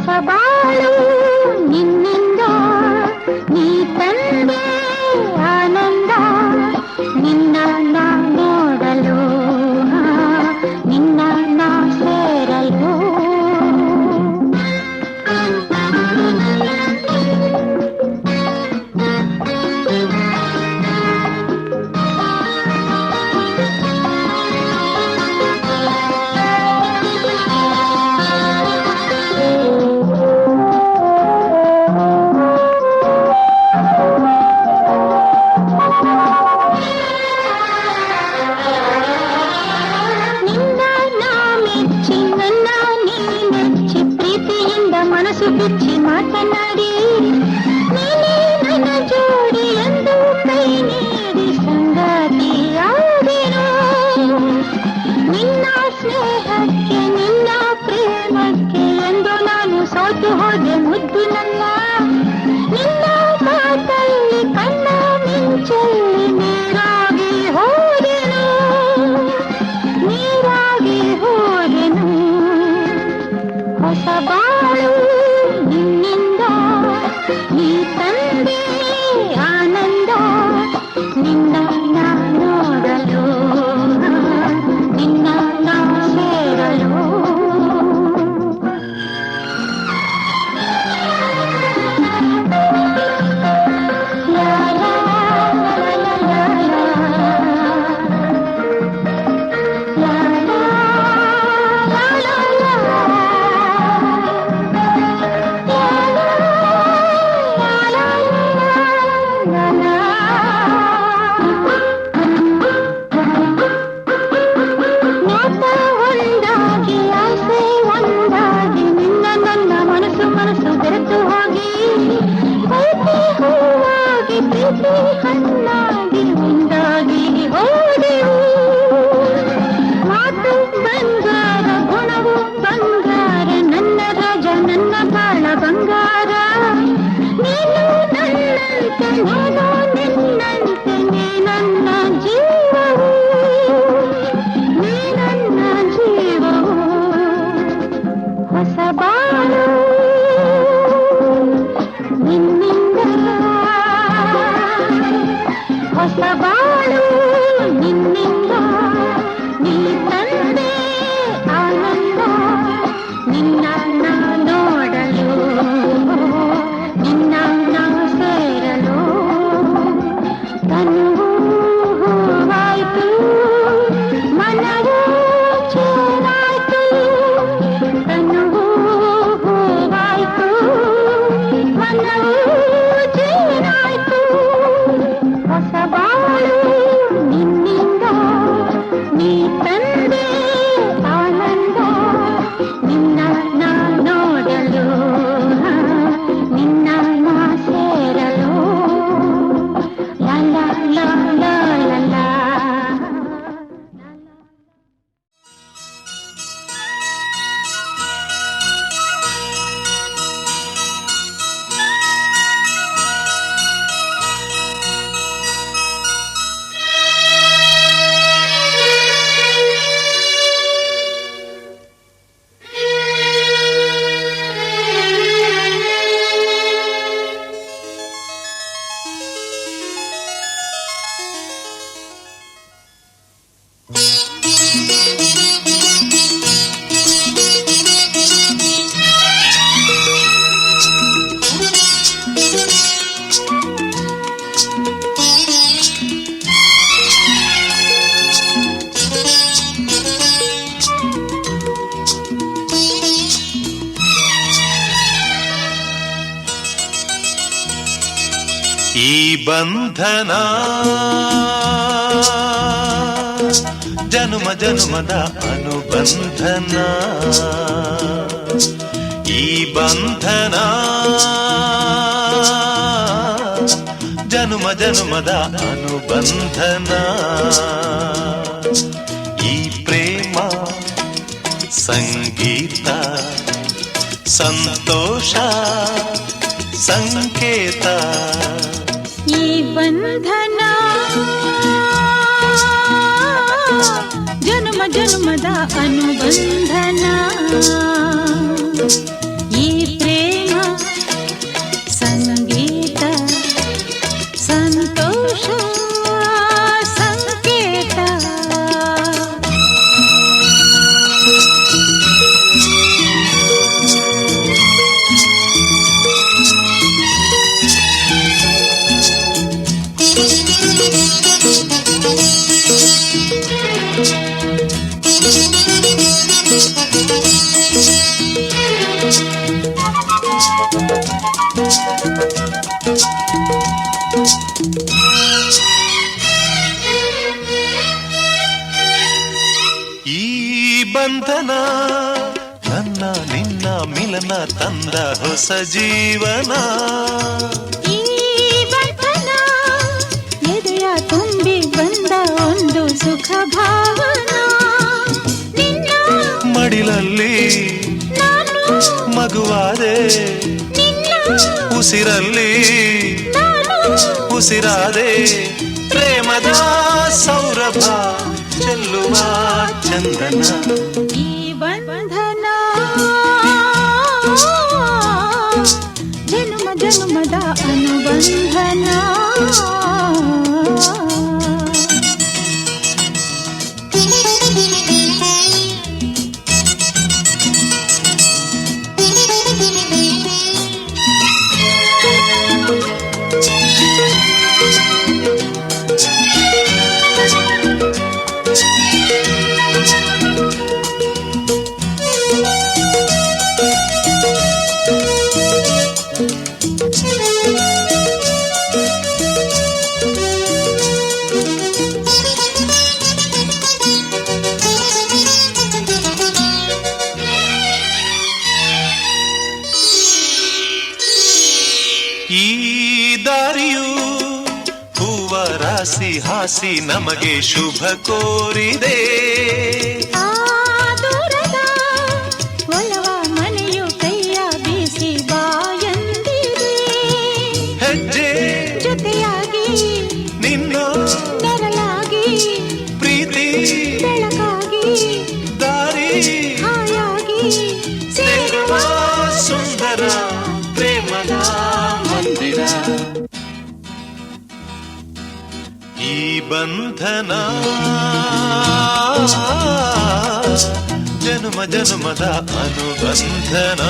ಹೊಸ ಬಾಳು ನಿನ್ನಿಂದ ನೀ ತಂದೆ ಆನಂದ ನಿನ್ನ ನಾ ನೋಡಲು ನಿನ್ನ ನಾ ಸೇರಲು ಮನಸ್ಸು ಬಿಚ್ಚಿ ಮಾತನಾಡಿ ನೀನೇ ನನ್ನ ಜೋಡಿ ಎಂದು ಕೈ ನೀಡಿ ಸಂಗಾತಿಯಾದೆನು ನಿನ್ನ ಸ್ನೇಹಕ್ಕೆ ನಿನ್ನ ಪ್ರೇಮಕ್ಕೆ ಎಂದು ನಾನು ಸೋತು ಹೋದೆ ಮುದ್ದು ನನ್ನ ನಿನ್ನ ಮಾತಲ್ಲಿ ಕಣ್ಣ ಮಿಂಚಲ್ಲಿ ನೀರಾಗಿ ಹೋದೆನು ಹೊಸ ಬಾಳು ನಿನ್ನಿಂದ ನೀ ತಂದೆ ಆನಂದ ನಿನ್ನ ನಾ ನೋಡಲು ನಿನ್ನ ನಾ ಸೇರಲು ಮನಸ್ಸು ಬೆರೆತು ಹೋಗಿ ಹೂವಾಗಿ ಪ್ರೀತಿ ಹಣ್ಣಾಗಿ ಒಂದಾಗಿ ಹೋದೆವು ಮಾತು ಬಂಗಾರ ಗುಣವು ಬಂಗಾರ ನನ್ನ ರಾಜ ನನ್ನ ಬಾಳ ಬಂಗಾರ ನೀನು ನನ್ನಂತೆ ನಾನು ನಿನ್ನಂತೆ ನೀ ನನ್ನ ಜೀವವು ನೀ ನನ್ನ ಜೀವವು ಹೊಸ ಬಾಳು ನಿನ್ನಿಂದ ಹೊಸ ಬಾಳು ನಿನ್ನಿಂದ ನೀ ತಂದೆ ಆನಂದ ನಿನ್ನ ನಾ ನೋಡಲು ನಿನ್ನ ನಾ ಸೇರಲು ತನುವು ಹೂವಾಯ್ತು ಮನವೂ ಚೇರಾಯ್ತು ತನುವು ಹೂವಾಯ್ತು ಮನವೂ ಚೇರಾಯ್ತು ಹೊಸ ಬಾಳು ನಿನ್ನಿಂದ ನೀ ತಂದೆ ಆನಂದ ನಿನ್ನ ನಾ ನೋಡಲು ನಿನ್ನ ನಾ ಸೇರಲು ಲಾ ಲಾ ಲಾ ಲಾ ಲಾ ಲಾ. ಈ ಬಂಧನ ಜನುಮ ಜನುಮದ ಅನುಬಂಧನ ಈ ಬಂಧನ ಜನುಮ ಜನುಮದ ಅನುಬಂಧನ ಈ ಪ್ರೇಮ ಸಂಗೀತ ಸಂತೋಷ ಸಂಕೇತ ಈ ಬಂಧನ ಜನ್ಮ ಜನ್ಮದ ಅನುಬಂಧನ ಈ ಪ್ರೇಮ ಸಂಗೀತ ಸಂತೋಷ ಸಂಕೇತ. ಈ ಬಂಧನ ನನ್ನ ನಿನ್ನ ಮಿಲನ ತಂದ ಹೊಸ ಜೀವನ. ಈ ಬಂಧನ ಎದೆಯ ತುಂಬಿ ಬಂದ ಒಂದು ಸುಖ ಭಾವನಾ. ನಿನ್ನ ಮಡಿಲಲ್ಲಿ ನಾನು ಮಗುವಾದೆ, ನಿನ್ನ ಉಸಿರಲ್ಲಿ ನಾನು ಉಸಿರಾದೆ. ಪ್ರೇಮದ ಸೌರಭ ಚೆಲ್ಲುವ ಚಂದನ. ಈ ಬಂಧನ ಜನುಮ ಜನುಮದ ಅನುಬಂಧನ. ಈ ದಾರಿಯು ಹೂವ ರಾಸಿ ಹಾಸಿ ನಮಗೆ ಶುಭ ಕೋರಿದೆ. ಆ ದೂರದ ಒಲವ ಮನೆಯು ಕೈಯ ಬೀಸಿ ಬಾಯಂದಿದೆ. ಹೆಜ್ಜೆ ಜೊತೆಯಾಗಿ ನಿನ್ನ ನೆರಳಾಗಿ ಪ್ರೀತಿ ಬೆಳಕಾಗಿ ದಾರಿ ಹಾಯಾಗಿ ಸೇರುವ ಸುಂದರ ಪ್ರೇಮದ ಮಂದಿರ. ಈ ಬಂಧನ ಜನುಮ ಜನುಮದ ಅನುಬಂಧನ.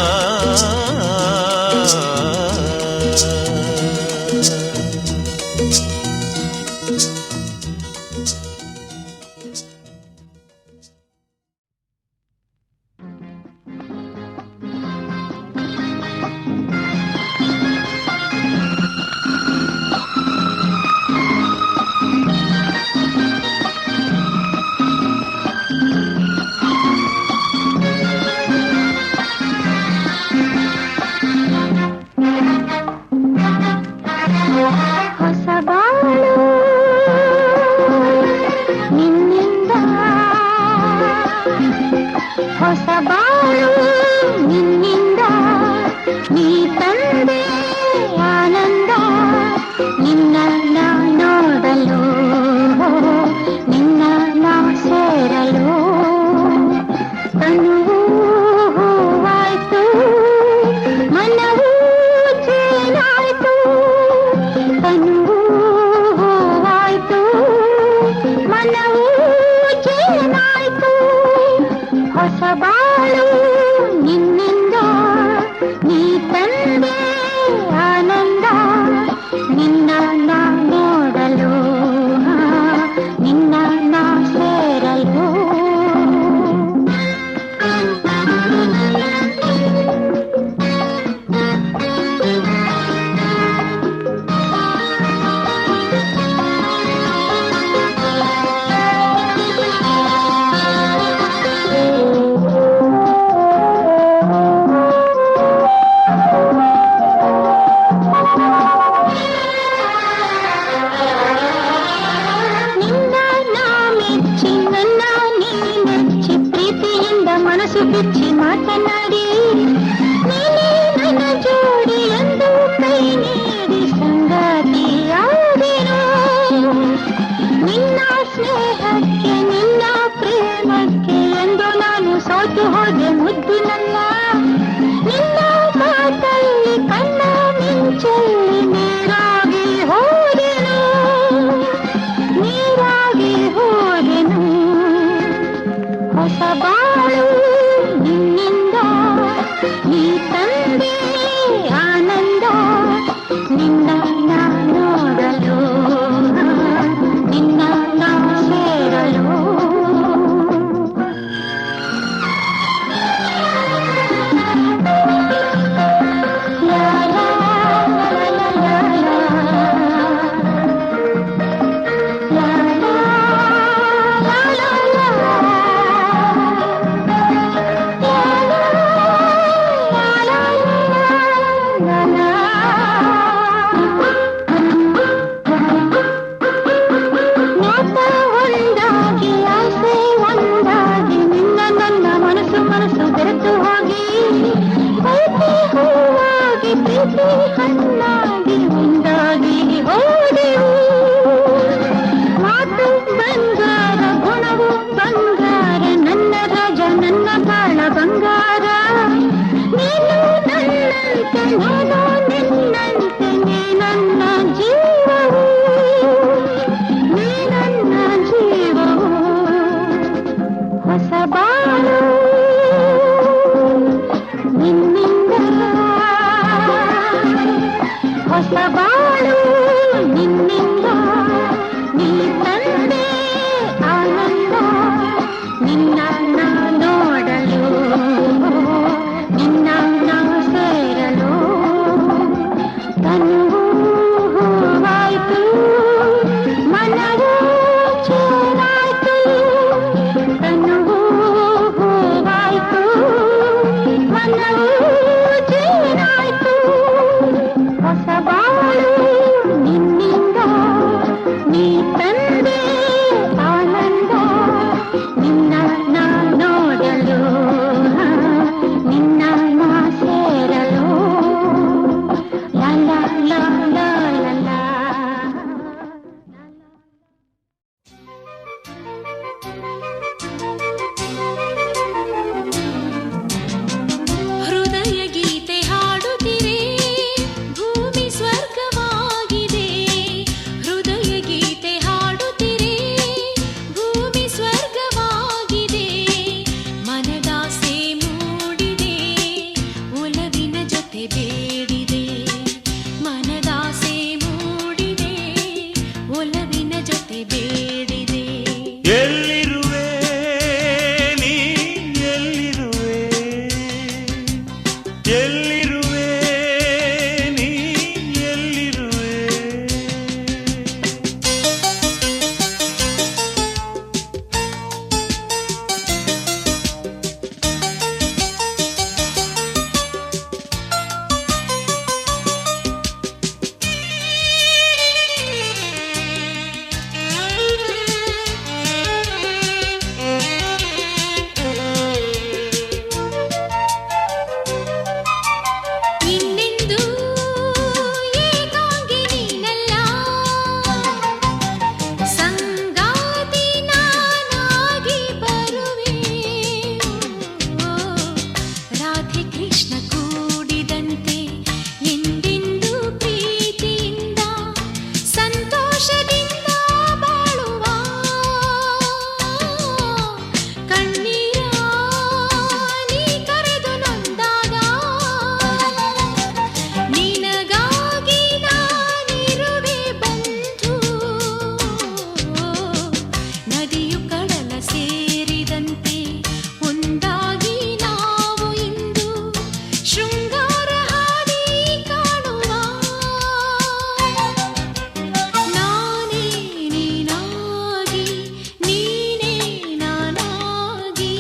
ಹೊಸ ಬಾಳು ನಿನ್ನಿಂದ, ಹೊಸ ಬಾಳು ನಿನ್ನಿಂದ, ನೀ ತಂದೆ ಆನಂದ. ನಿನ್ನ ನಾ ನೋಡಲು, ನಿನ್ನ ನಾ ಸೇರಲು, ತನುವು ಹೂವಾಯ್ತು, ಮನವು ಜೇನಾಯ್ತು. ತನುವು ಹೂವಾಯ್ತು, ಮನವು ಜೇನಾಯ್ತು. ಹೊಸ ಬಾಳು ನಿನ್ನಿಂದ, ನೀ ತಂದೆ ಆನಂದ. ನಿನ್ನ ನಾ ನೋಡಲು, ನಿನ್ನ ನಾ ಸೇರಲು. ಪ್ರೀತಿ ಹಣ್ಣಾಗಿ ಒಂದಾಗಿ ಹೋದೆವು. ಮಾತು ಬಂಗಾರ, ಗುಣವು ಬಂಗಾರ, ನನ್ನ ರಾಜ ನನ್ನ ಬಾಳ ಬಂಗಾರ. ನೀನು ನನ್ನಂತೆ, ನಾನು ನಿನ್ನಂತೆ, ನೀ ನನ್ನ ಜೀವವು, ನೀ ನನ್ನ ಜೀವವು. ಹೊಸ ಬಾಳು ನಿನ್ನಿಂದ, ಹೊಸ ಬಾಳು ನಿನ್ನಿಂದ. ನೀ ತಂದೆ ಆನಂದ, ನಿನ್ನ ನೋಡಲು, ನಿನ್ನ ಸೇರಲು. ತನುವು ಹೂವಾಯ್ತು, ಮನವು ಚೇರಾಯ್ತು. ತನುವು ಹೂವಾಯ್ತು, ಮನವು ಚೇರಾಯ್ತು. ಹೊಸ ಬಾಳು ನಿನ್ನಿಂದ, ನೀ ತಂದೆ ಆನಂದ, ನಿನ್ನ ನೋಡಲು, ನಿನ್ನ ಸೇರಲು. ಲಾ ಲಾ ಲಾ ಲಾ ಲಾ. ಹೃದಯ ಗೀತೆ ಹಾಡುತ್ತಿರೆ, ಭೂಮಿ ಸ್ವರ್ಗವಾಗಿದೆ. ಹೃದಯ ಗೀತೆ ಹಾಡುತ್ತಿರೆ, ಭೂಮಿ ಸ್ವರ್ಗವಾಗಿದೆ. ಮನದಾಸೆ ಮೂಡಿದೆ, ಒಲವಿನ ಜೊತೆ ಬೇಡಿದೆ. ಮನದಾಸೆ ಮೂಡಿದೆ, ಒಲವಿನ ಜೊತೆ ಬೇಡಿದೆ. ಎಲ್ಲಿರುವೆ ನೀ, ಎಲ್ಲಿರುವೆ, ಎಲ್ಲಿರುವೆ ನೀ, ಎಲ್ಲಿರುವೆ. ಇನ್ನೆಂದೂ ಏಕಾಂಗಿ ನೀನಲ್ಲ, ಸಂಗಾತಿ ನಾನಾಗಿ ಬರುವೆ. ರಾಧೆ ಕೃಷ್ಣ ಕೂಡಿದಂತೆ ಎಂದೆಂದೂ ಪ್ರೀತಿಯಿಂದ ಸಂತೋಷದಿಂದ ಬಾಳುವ. ಕಣ್ಣೀರ ನೀ ಕರೆದು ನೊಂದಾಗ, ನಿನಗಾಗಿ ನಾನಿರುವೆ ಬಂಧು. ನದಿಯು ಕಡಲ ಸೇರಿದಂತೆ ಒಂದಾಗಿ ನಾವು ಇಂದು ಶೃಂಗಾರ ಹಾದಿ ಕಾಣುವ. ನಾನೇ ನೀನಾಗಿ, ನೀನೇ ನಾನಾಗಿ.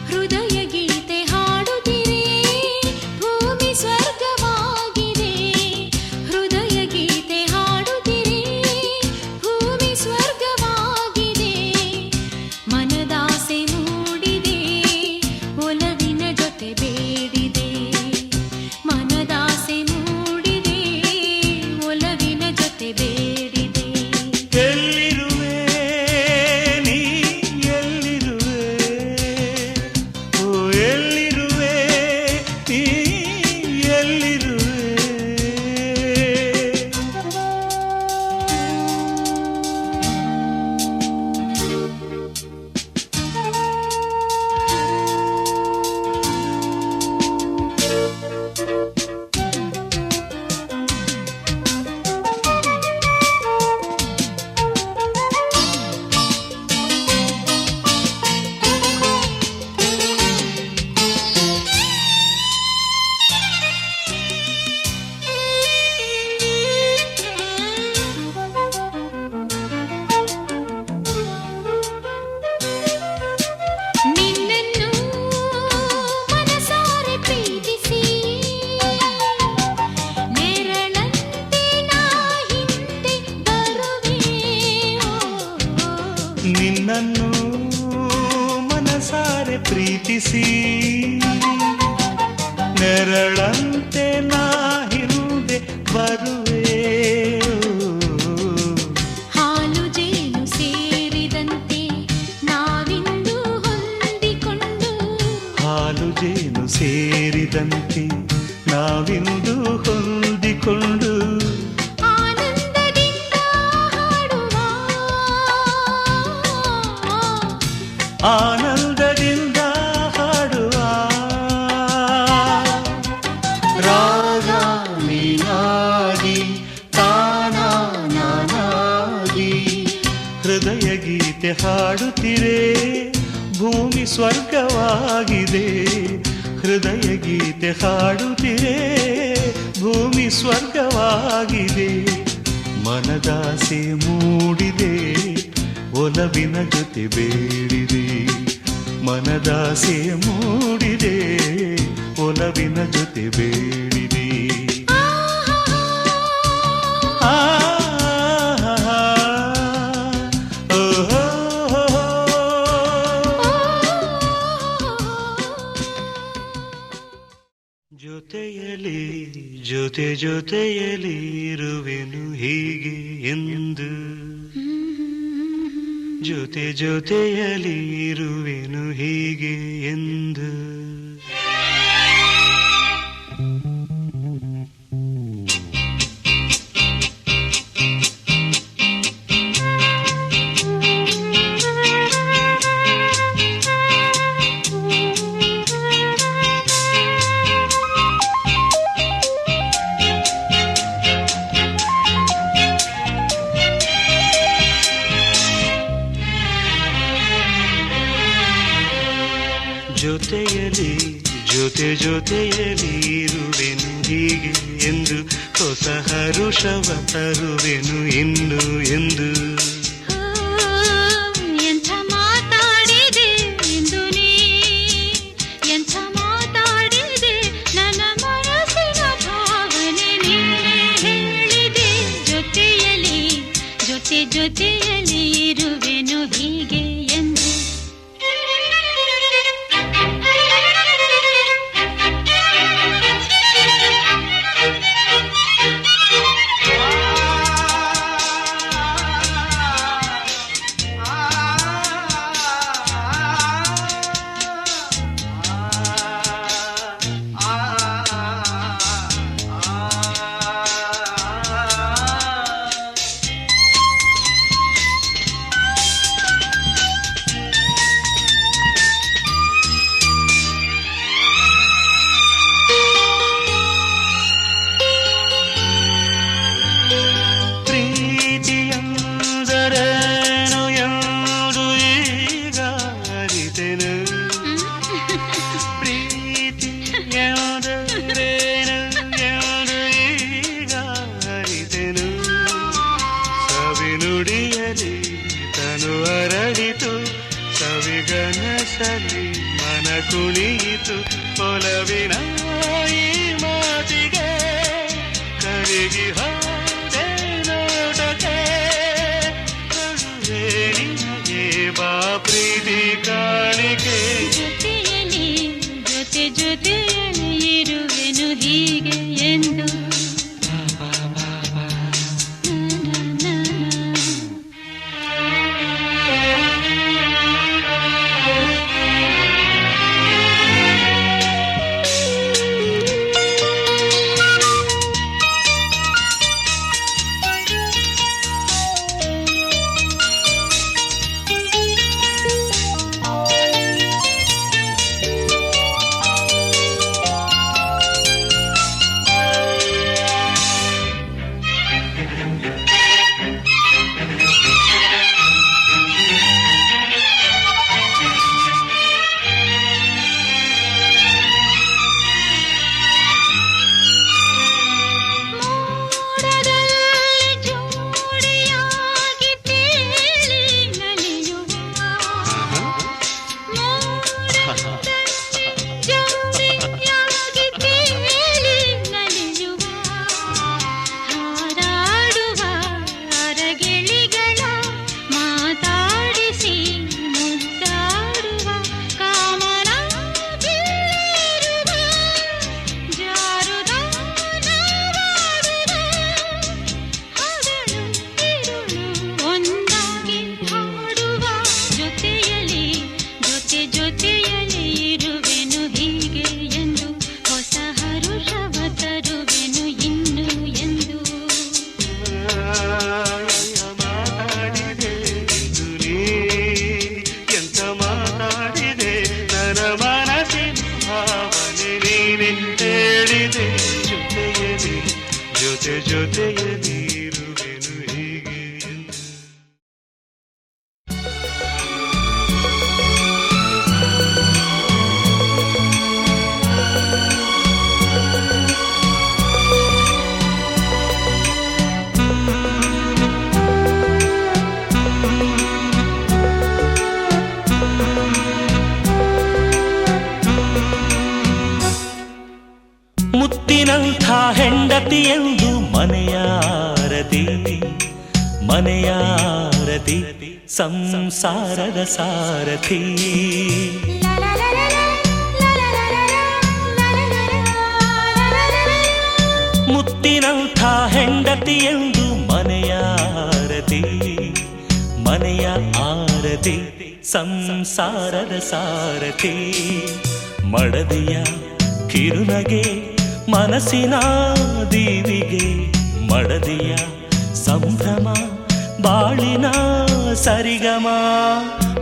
ಹೃದಯ ಗೀತೆ ಹಾಡುತ್ತಿರೆ, ಭೂಮಿ ಸ್ವರ್ಗವಾಗಿದೆ. ಹೃದಯ ಗೀತೆ ಹಾಡುತ್ತಿರೆ, ಭೂಮಿ ಸ್ವರ್ಗವಾಗಿದೆ. ಮನದಾಸೆ ಮೂಡಿದೆ, ಒಲವಿನ ಜೊತೆ ಬೇಡಿದೆ. ಮನದಾಸೆ ಮೂಡಿದೆ, ಒಲವಿನ ಜೊತೆ ಬೇಡಿದೆ. ಎಲ್ಲಿರುವೆ ನೀ, ಎಲ್ಲಿರುವೆ, ಓ ಎಲ್ಲಿರುವೆ ನೀ, ಎಲ್ಲಿರುವೆ. ನಿನ್ನನ್ನು ಮನಸಾರೆ ಪ್ರೀತಿಸಿ, ನೆರಳಂತೆ ನಾ ಹಿಂದೆ ಬರುವೆ. ನಿನ್ನನ್ನು ಮನಸಾರೆ ಪ್ರೀತಿಸಿ, ನೆರಳಂತೆ ನೆರಳಂತೆ ನಾ ಹಿಂದೆ ಬರುವೆ. ಹಾಲು ಜೇನು ಸೇರಿದಂತೆ ನಾವಿಂದು ಹೊಂದಿಕೊಂಡು, ಹಾಲು ಜೇನು ಸೇರಿದಂತೆ ನಾವಿಂದು ಹೊಂದಿಕೊಂಡು ಆನಂದದಿಂದ ಹಾಡುವ, ಆನಂದದಿಂದ ಹಾಡುವ. ರಾಗ ನೀನಾಗಿ ತಾನ ನಾನಾಗಿ ಹೃದಯ ಗೀತೆ ಹಾಡುತ್ತಿರೆ, ಭೂಮಿ ಸ್ವರ್ಗವಾಗಿದೆ. ಹೃದಯ ಗೀತೆ ಹಾಡುತ್ತಿರೆ, ಭೂಮಿ ಸ್ವರ್ಗವಾಗಿದೆ. ಮನದಾಸೆ ಮೂಡಿದೆ, ಒಲವಿನ ಜೊತೆ ಬೇಡಿದೆ. ಮನದಾಸೆ ಮೂಡಿದೆ, ಒಲವಿನ ಜೊತೆ ಬೇಡಿದೆ. ಆ ಜೊತೆಯಲಿ ಜೊತೆ ಜೊತೆಯಲಿ ಇರುವೆನು ಹೀಗೆ ಎಂದು, ಜೊತೆ ಜೊತೆಯಲಿ ಇರುವೆನು ಹೀಗೆ ಎಂದು. ಜೊತೆಯಲಿ ಜೊತೆ ಜೊತೆಯಲಿ ಇರುವೆನು ಹೀಗೆ ಎಂದು, ಹೊಸ ಹರುಷವ ತರುವೆನು ಇನ್ನು ಎಂದು. ಎಂಥ ಮಾತಾಡಿದೆ ಇಂದು ನೀ, ಎಂಥ ಮಾತಾಡಿದೆ ನನ್ನ ಮನಸ್ಸಿನ ಭಾವನೆ ನೀನೇ ಹೇಳಿದೆ. ಜೊತೆಯಲಿ ಜೊತೆ ಜೊತೆಯಲಿ ಇರುವೆನು ಹೀಗೆ ಎಂದು. ಪ್ರೀತಿಯಂದರೇನು ಎಂದು ಈಗ ಅರಿತೆನು, ಪ್ರೀತಿಯಂದರೇನು ಎಂದು ಈಗ ಅರಿತೆನು. ಸವಿನುಡಿಯಲಿ ತನು ಅರಳಿತು, ಸವಿಗನಸಲಿ ಮನ ಕುಣಿಯಿತು. ಒಲವಿನ ಈ ಮಾತಿಗೆ ಕರಗಿ ಹೋದೆ ನೋಟಕ್ಕೆ. ಕರುವೆ ನಿನಗೆ ಬಾ ಪ್ರೀತಿ ಕಾಣಿಕೆ. ಜೊತೆಯಲಿ ಜೊತೆ ಜೊತೆಯಲಿ ಇರುವೆನು ಹೀಗೆ ಎಂದು. ಜೊತೆ ಜೊತೆಯಲ್ಲಿರುವೆನು ಹೀಗೆ. ಮುತ್ತಿನಂಥ ಹೆಂಡತಿಯೆಂದು ಮನೆಯಾರತಿ ಮನೆಯಾರತಿ ಸಂಸಾರದ ಸಾರಥಿ. ಮುತ್ತಿನಂಥ ಹೆಂಡತಿಯೆಂದು ಮನೆಯಾರತಿ ಮನೆಯ ಆರತಿ ಸಂಸಾರದ ಸಾರಥಿ. ಮಡದಿಯ ಕಿರುನಗೆ ಮನಸ್ಸಿನ ದೀವಿಗೆ ಮಡದಿಯ ಸಂಭ್ರಮ ಬಾಳಿನ ಸರಿಗಮ.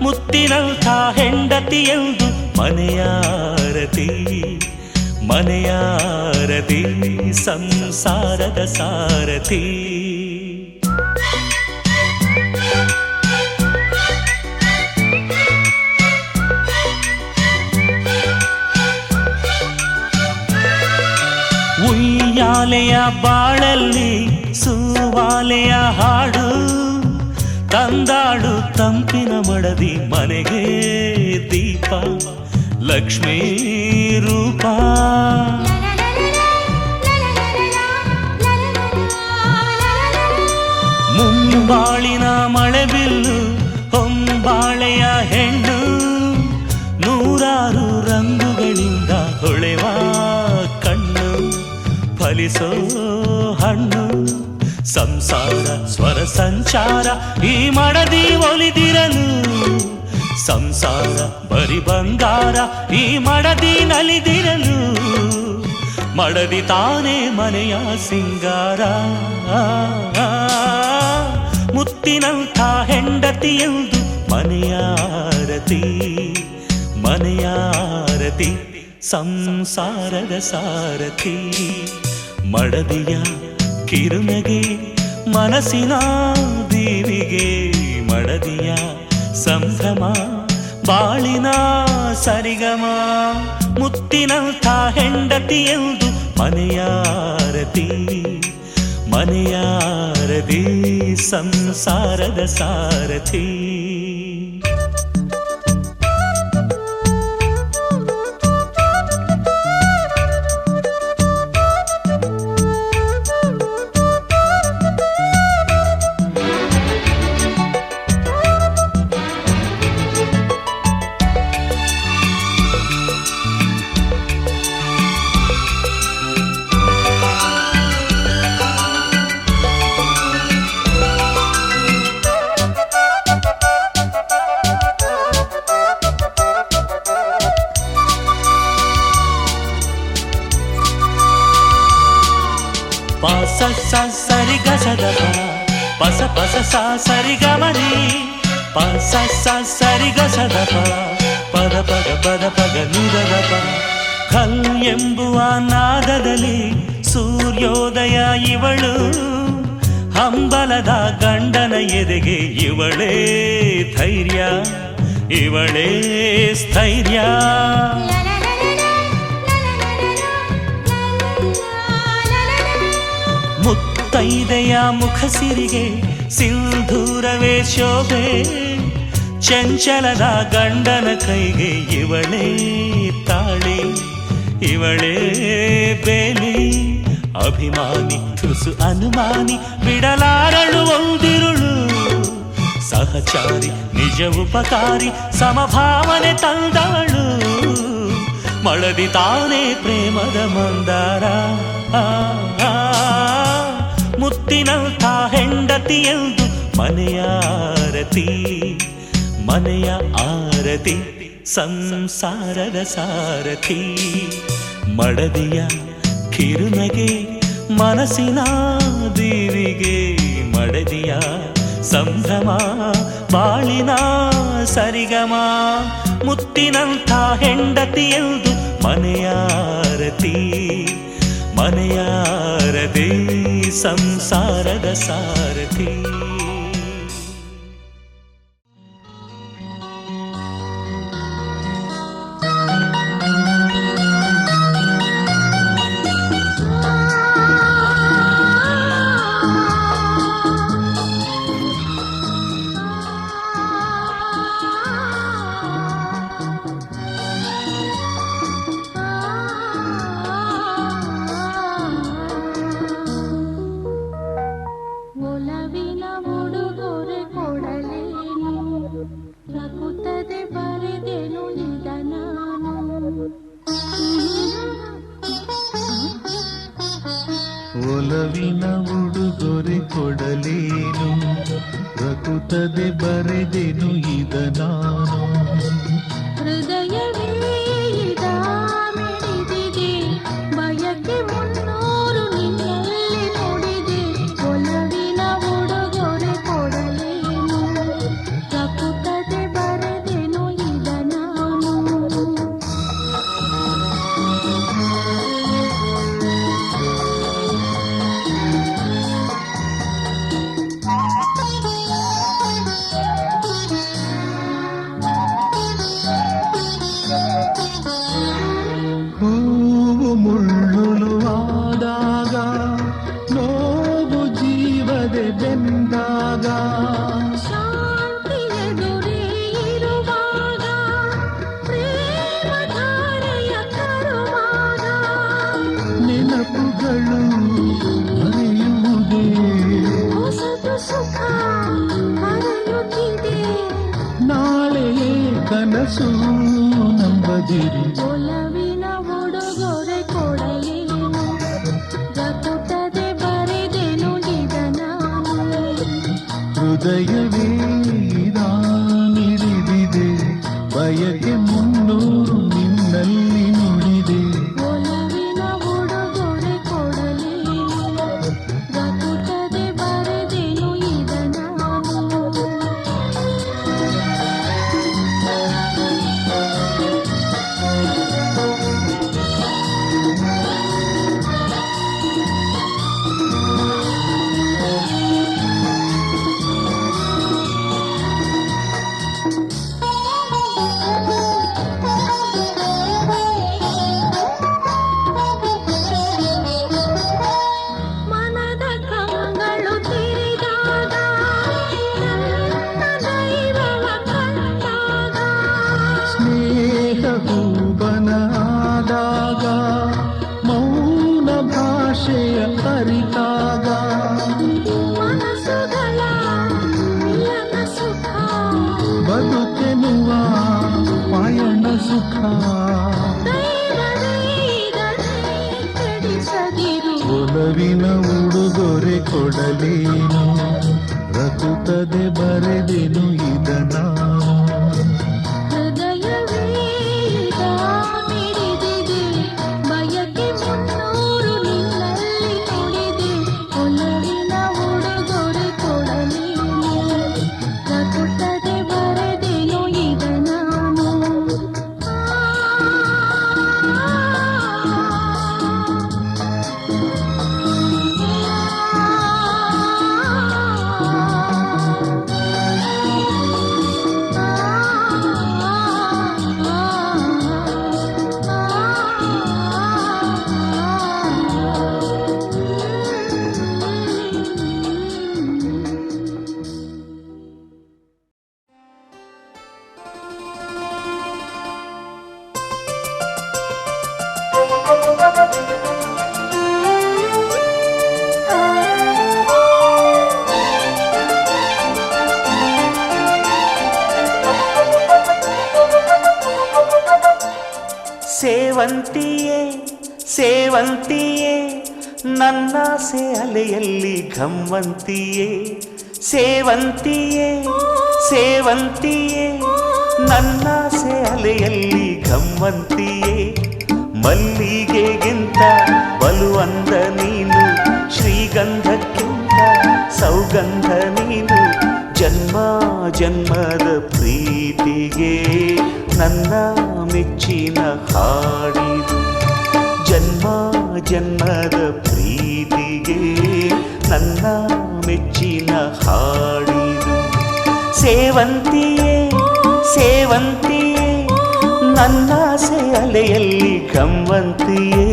ಮುತ್ತಿನಂಥ ಹೆಂಡತಿಯೆಂದು ಮನೆಯಾರತಿ ಮನೆಯಾರತಿ ಸಂಸಾರದ ಸಾರಥಿ. ಉಯ್ಯಾಲೆಯ ಬಾಳಲ್ಲಿ ಸುವಾಲೆಯ ಹಾಡು ತಂದಾಡು ತಂಪಿನ ಮಡದಿ ಮನೆಗೆ ದೀಪ ಲಕ್ಷ್ಮೀ ರೂಪ. ಮುಂಬಾಳಿನ ಮಳೆಬಿಲ್ಲು ಹೊಂಬಾಳೆಯ ಹೆಣ್ಣು ನೂರಾರು ರಂಗುಗಳಿಂದ ಹೊಳೆವ ಕಣ್ಣು ಫಲಿಸೋ ಹಣ್ಣು. ಸಂಸಾರ ಸ್ವರ ಸಂಚಾರ ಈ ಮಡದಿ ಒಲಿದಿರಲು ಸಂಸಾರ ಬರಿ ಬಂಗಾರ ಈ ಮಡದಿ ನಲಿದಿರಲು. ಮಡದಿ ತಾನೇ ಮನೆಯ ಸಿಂಗಾರ. ಮುತ್ತಿನಂಥ ಹೆಂಡತಿಯೆಂದು ಮನೆಯಾರತಿ ಮನೆಯಾರತಿ ಸಂಸಾರದ ಸಾರಥಿ. ಮಡದಿಯ ಕಿರುನಗೆ ಮನಸ್ಸಿನ ದೀವಿಗೆ ಮಡದಿಯ ಸಂಭ್ರಮ ಬಾಳಿನ ಸರಿಗಮ. ಮುತ್ತಿನಂಥ ಹೆಂಡತಿಯೆಂದು ಮನೆಯಾರತಿ ಮನೆಯಾರತಿ ಸಂಸಾರದ ಸಾರಥಿ. ಪಸ ಸ ಸರಿ ಗಸದ ಪಸ ಪಸ ಸ ಸರಿ ಗಮನಿ ಪಸ ಸ ಸರಿ ಗಸದ ಪದ ಪದ ಪದ ಪದ ನಿರದ ಪ. ಖಲ್ ಎಂಬುವ ನಾದದಲ್ಲಿ ಸೂರ್ಯೋದಯ ಇವಳು ಹಂಬಲದ ಗಂಡನ ಎದೆಗೆ ಇವಳೇ ಧೈರ್ಯ ಇವಳೇ ಸ್ಥೈರ್ಯ. ಮುತ್ತೈದೆಯ ಮುಖಸಿರಿಗೆ ಸಿಂಧೂರವೇ ಶೋಭೆ ಚಂಚಲದ ಗಂಡನ ಕೈಗೆ ಇವಳೇ ತಾಳಿ ಇವಳೇ ಬೇಲಿ. ಅಭಿಮಾನಿ ತುಸು ಅನುಮಾನಿ ಬಿಡಲಾರಳು ಒಂದಿರುಳು ಸಹಚಾರಿ ನಿಜ ಉಪಕಾರಿ ಸಮಭಾವನೆ ತಂದವಳು. ಮಳದಿ ತಾನೇ ಪ್ರೇಮದ ಮಂದಾರ. ಮುತ್ತಿನಂಥ ಹೆಂಡತಿಯೆಂದು ಮನೆಯಾರತಿ ಮನೆಯ ಆರತಿ ಸಂಸಾರದ ಸಾರಥಿ. ಮಡದಿಯ ಕಿರುನಗೆ ಮನಸ್ಸಿನ ದೀವಿಗೆ ಮಡದಿಯ ಸಂಭ್ರಮ ಬಾಳಿನ ಸರಿಗಮ. ಮುತ್ತಿನಂಥ ಹೆಂಡತಿಯೆಂದು ಮನೆಯಾರತಿ ಮನೆಯಾರದೆ ಸಂಸಾರದ ಸಾರಥಿ. ಒಲವಿನ ಉಡುಗೊರೆ ಕೊಡಲೇನು ರಕುತ್ತದೆ ಬರೆದೆನು ಇದ ನಾನು. ಒಲವಿನ ಉಡುಗೊರೆ ಕೊಡಲೇನು ರಕುತ್ತದೆ ಬರೆದೆನು ಇದ ನಾನು. ಹೃದಯವೇ ಇದ ಮಿಡಿದಿದೆ ಬಯಕೆ ಮುನ್ನೂರು ನಿನ್ನಲ್ಲಿ ನುಡಿದೆ. ಒಲವಿನ ಉಡುಗೊರೆ ಕೊಡಲೇನು ರಕುತ್ತದೆ ಬರೆದೆನು ಇದ ನಾನು. ಹೂವು ಮುಳ್ಳುಳುವಾದಾಗ ನೋವು ಜೀವದೆ ಬೆಂದಾಗ ಶಾಂತಿ ಎದುರೇ ಇರುವಾಗ ಪ್ರೇಮಧಾರೆಯ ತರುವಾಗ ನೆನಪುಗಳು ಮರೆಯುವುದೇ ಹೊಸದು ಸುಖ ಹರಿಯುತ್ತಿದೆ. ನಾಳೆಯೇ ಕನಸು ನಂಬದಿರಿ. ಒಲವಿನ ಉಡುಗೊರೆ ಕೊಡಲೇನು ರಕುತ್ತದೆ ಬರೆದೆನು ಇದ ನಾನು. ಹೃದಯವೇ ಮಿಡಿದಿದೆ ಬಯಕೆ ಮುನ್ನೂರು ನಿನ್ನಲ್ಲಿ ನುಡಿದೆ. ಒಲವಿನ ಉಡುಗೊರೆ ಕೊಡಲೇನು ರಕುತ್ತದೆ ಬರೆದೆನು ಇದ ನಾನು. ಮನದ ಕಂಗಳು ತಿರಿದಾಗ ನನ್ನ ದೈವವ ಕಂಡಾಗ ಸ್ನೇಹ ಹೂಬನಾದಾಗ ಮೌನ ಭಾಷೆಯ ಅರಿತಾಗ ಮನಸ್ಸುಗಳ ಮಿಲನ ಸುಖ ಬದುಕೆನುವ ಪಯಣ ಸುಖ. ದೈವವೇ ಇದನ್ನೇ ಕೆಡಿಸದಿರು. ಒಲವಿನ ಉಡುಗೊರೆ ಕೊಡಲೇನು ರಕುತ್ತದೆ ಬರೆದೆನು ಇದ ನಾನು. ಹೃದಯವೇ ಇದ ಮಿಡಿದಿದೆ ಬಯಕೆ ಮುನ್ನೂರು ನಿನ್ನಲ್ಲಿ ನುಡಿದೆ. ಒಲವಿನ ಉಡುಗೊರೆ ಕೊಡಲೇನು ರಕುತ್ತದೆ ಬರೆದೆನು ಇದ ನಾನು. ಸೇವಂತಿಯೇ ಸೇವಂತಿಯೇ ನನ್ನಾಸೆ ಅಲೆಯಲ್ಲಿ ಘಮ್ಮಂತಿಯೇ. ಸೇವಂತಿಯೇ ಸೇವಂತಿಯೇ ನನ್ನಾಸೆ ಅಲೆಯಲ್ಲಿ ಘಮ್ಮಂತಿಯೇ. ಮಲ್ಲಿಗೆಗಿಂತ ಬಲುವಂದ ನೀನು, ಶ್ರೀಗಂಧಕ್ಕಿಂತ ಸೌಗಂಧ ನೀನು. ಜನ್ಮ ಜನ್ಮದ ಪ್ರೀತಿಗೆ ನನ್ನ ಮೆಚ್ಚಿನ ಹಾಡಿದು. ಜನ್ಮ ಜನ್ಮದ ಪ್ರೀತಿಗೆ ನನ್ನ ಮೆಚ್ಚಿನ ಹಾಡಿದು. ಸೇವಂತಿಯೇ ಸೇವಂತಿಯೇ ನನ್ನಾಸೆ ಅಲೆಯಲ್ಲಿ ಗಮ್ಮಂತಿಯೇ.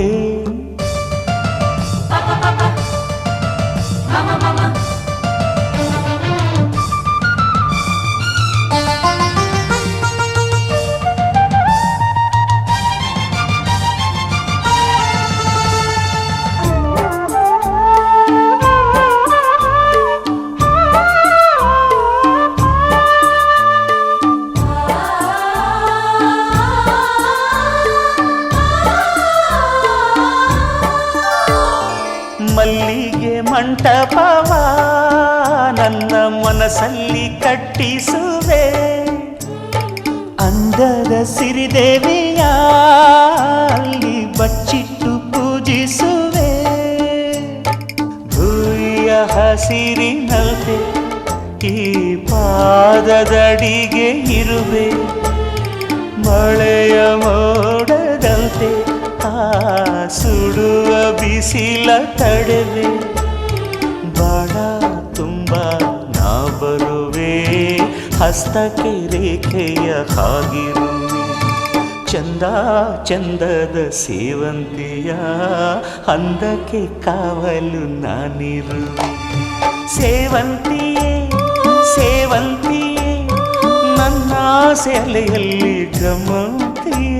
ಮಲ್ಲಿಗೆ ಮಂಟಪವ ನನ್ನ ಮನಸ್ಸಲ್ಲಿ ಕಟ್ಟಿಸುವೆ. ಅಂದದ ಸಿರಿದೇವಿಯ ಅಲ್ಲಿ ಬಚ್ಚಿಟ್ಟು ಪೂಜಿಸುವೆ. ಭೂಯ ಹಸಿರಿನಲ್ತೆ ಈ ಪಾದದಡಿಗೆ ಇರುವೆ. ಮಳೆಯ ಮೋಡದಂತೆ ಆ ಸುಡುವ ಬಿಸಿಲ ತಡೆವೆ. ಬಾಳ ತುಂಬ ನಾ ಬರುವೆ, ಹಸ್ತಕ್ಕೆ ರೇಖೆಯ ಹಾಗಿರುವೆ. ಚಂದ ಚಂದದ ಸೇವಂತಿಯ ಅಂದಕ್ಕೆ ಕಾವಲು ನಾನಿರುವೆ. ಸೇವಂತಿಯೇ ಸೇವಂತಿಯೇ ನನ್ನ ಸೆಲೆಯಲ್ಲಿ ಗಮಂತಿಯೇ.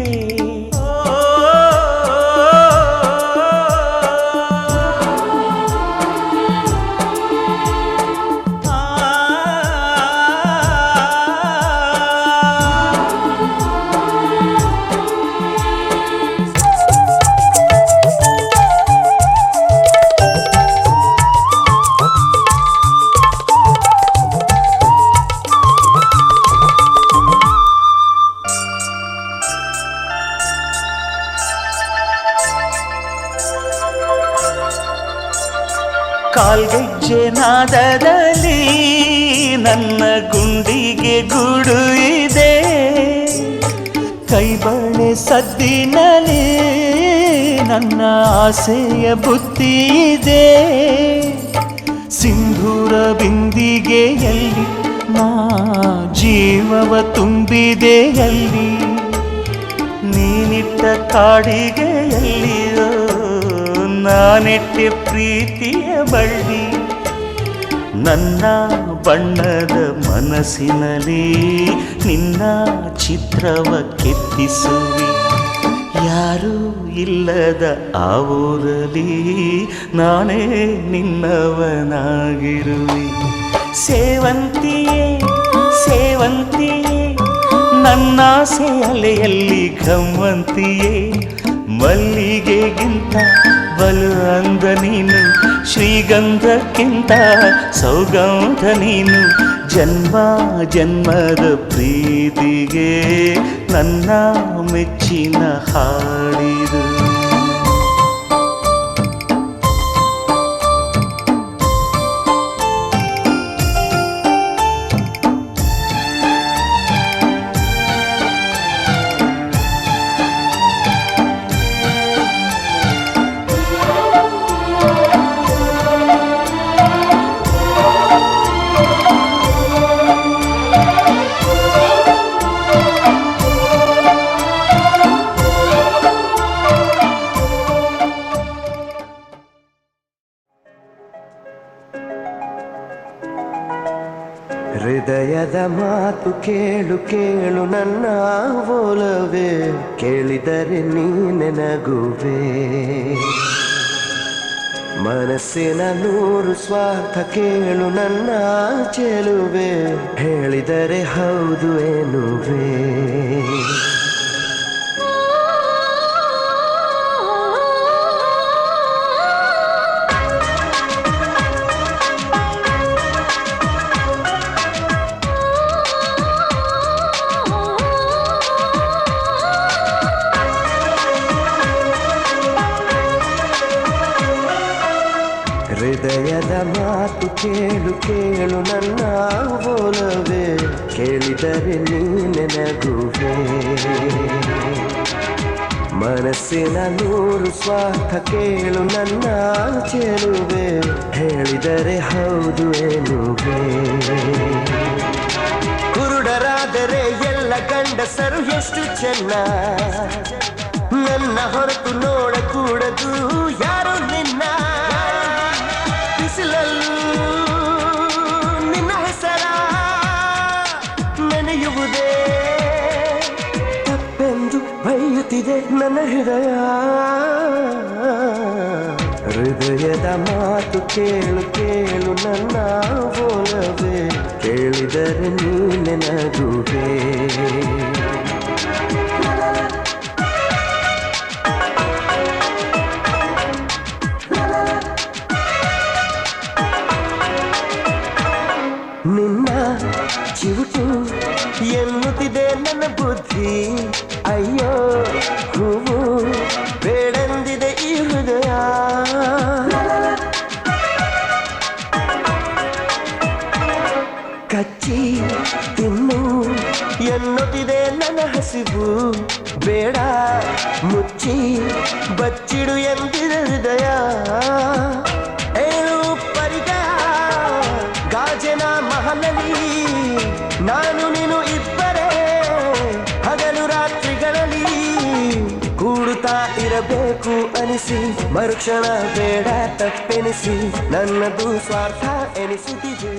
ಕಾಲ್ಗೆಜ್ಜೆ ನಾದದಲ್ಲಿ ನನ್ನ ಗುಂಡಿಗೆ ಗೂಡು ಇದೆ. ಕೈಬಳೆ ಸದ್ದಿನಲ್ಲಿ ನನ್ನ ಆಸೆಯ ಬುತ್ತಿ ಇದೆ. ಸಿಂಧೂರ ಬಿಂದಿಗೆಯಲ್ಲಿ ನಾ ಜೀವವ ತುಂಬಿದೆಯಲ್ಲಿ. ನೀನಿಟ್ಟ ಕಾಡಿಗೆಯಲ್ಲಿಯೋ ನಾನೆಟ್ಟೆ ಪ್ರೀತಿಯ ಬಳ್ಳಿ. ನನ್ನ ಬಣ್ಣದ ಮನಸ್ಸಿನಲ್ಲಿ ನಿನ್ನ ಚಿತ್ರವ ಕೆತ್ತಿಸುವಿ. ಯಾರೂ ಇಲ್ಲದ ಆ ಊರಲ್ಲಿ ನಾನೇ ನಿನ್ನವನಾಗಿರುವೆ. ಸೇವಂತಿಯೇ ಸೇವಂತಿಯೇ ನನ್ನ ಅಲೆಯಲ್ಲಿ ಗಮ್ಮಂತಿಯೇ. ಮಲ್ಲಿಗೆಗಿಂತ ಬಲು ಅಂದ ನೀನು, ಶ್ರೀಗಂಧಕ್ಕಿಂತ ಸೌಗಂಧ ನೀನು. ಜನ್ಮ ಜನ್ಮದ ಪ್ರೀತಿಗೆ ನನ್ನ ಮೆಚ್ಚಿನ ಹಾಡಿದು. ಹೃದಯದ ಮಾತು ಕೇಳು ಕೇಳು ನನ್ನ ಒಲವೇ, ಕೇಳಿದರೆ ನೀನೆ ನಗುವೆ. ಮನಸ್ಸಿನ ನೂರು ಸ್ವಾರ್ಥ ಕೇಳು ನನ್ನ ಚೆಲುವೆ, ಹೇಳಿದರೆ ಹೌದು ಎನ್ನುವೆ. ಹೃದಯದ ಮಾತು ಕೇಳು ಕೇಳು ನನ್ನ ಒಲವೇ, ಕೇಳಿದರೆ ನೀನೆ ನಗುವೆ. ಮನಸ್ಸಿನ ನೂರು ಸ್ವಾರ್ಥ ಕೇಳು ನನ್ನ ಚೆಲುವೆ ಹೇಳಿದರೆ ಹೌದು ಎನ್ನುವೆ ಕುರುಡರಾದರೆ ಎಲ್ಲ ಗಂಡಸರು ಎಷ್ಟು ಚೆನ್ನ ನನ್ನ ಹೊರತು ನೋಡಕೂಡದು ಯಾರು ನಿನ್ನ ಬಿಸಿಲಲ್ಲೂ ನಿನ್ನ ಹೆಸರ ನೆನೆಯುವುದೇ ತಪ್ಪೆಂದು ಬೈಯುತ್ತಿದೆ ನನ್ನ ಹೃದಯದ ಮಾತು ಕೇಳು ಕೇಳು ನನ್ನ ಒಲವೇ ಕೇಳಿದರೆ ನೀನೆ ನಗುವೆ ನಿನ್ನ ಚಿವುಟು ಎನ್ನುತ್ತಿದೆ ನನ್ನ ಬುದ್ಧಿ ಅಯ್ಯೋ ಹೂವು ಬೇಡಂದಿದೆ ಈ ಹೃದಯ ಕಚ್ಚಿ ತಿನ್ನು ಎನ್ನುತ್ತಿದೆ ನನ್ನ ಹಸಿವು ಬೇಡ ಮುಚ್ಚಿ ಬಚ್ಚಿಡು ಎಂದಿದೆ ಹೃದಯ ಗಾಜನ ಮಹಲಲ್ಲಿ ನಾನು ನೀನು ಇಬ್ಬರೇ ಹಗಲು ರಾತ್ರಿಗಳಲ್ಲಿ ಕೂಡುತ್ತಾ ಇರಬೇಕು ಅನಿಸಿ ಮರುಕ್ಷಣ ಬೇಡ ತಪ್ಪೆನಿಸಿ ನನ್ನದು ಸ್ವಾರ್ಥ ಎನಿಸುತ್ತಿದೆ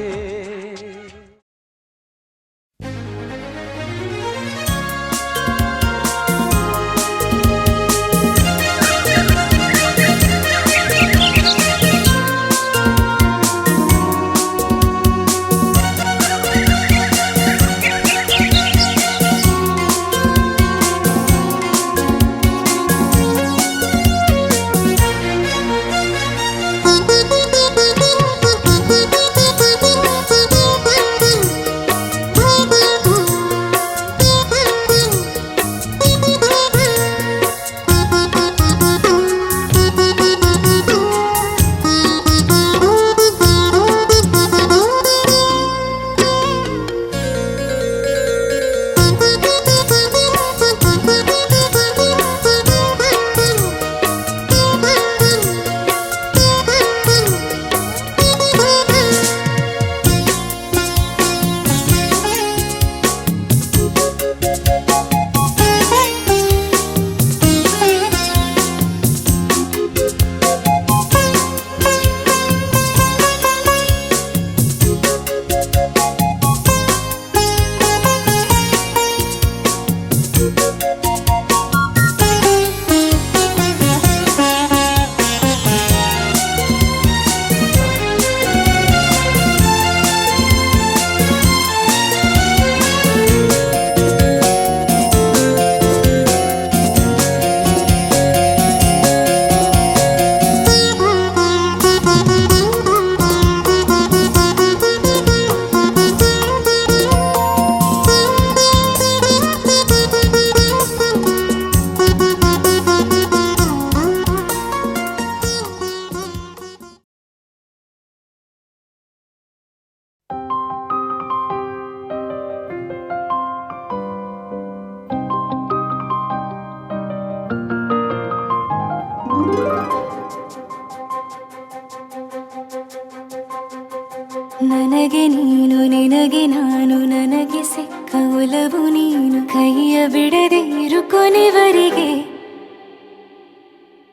ನನಗೆ ನೀನು ನಿನಗೆ ನಾನು ನನಗೆ ಸಿಕ್ಕ ಒಲವು ನೀನು ಕೈಯ ಬಿಡದೆ ಇರು ಕೊನೆವರೆಗೆ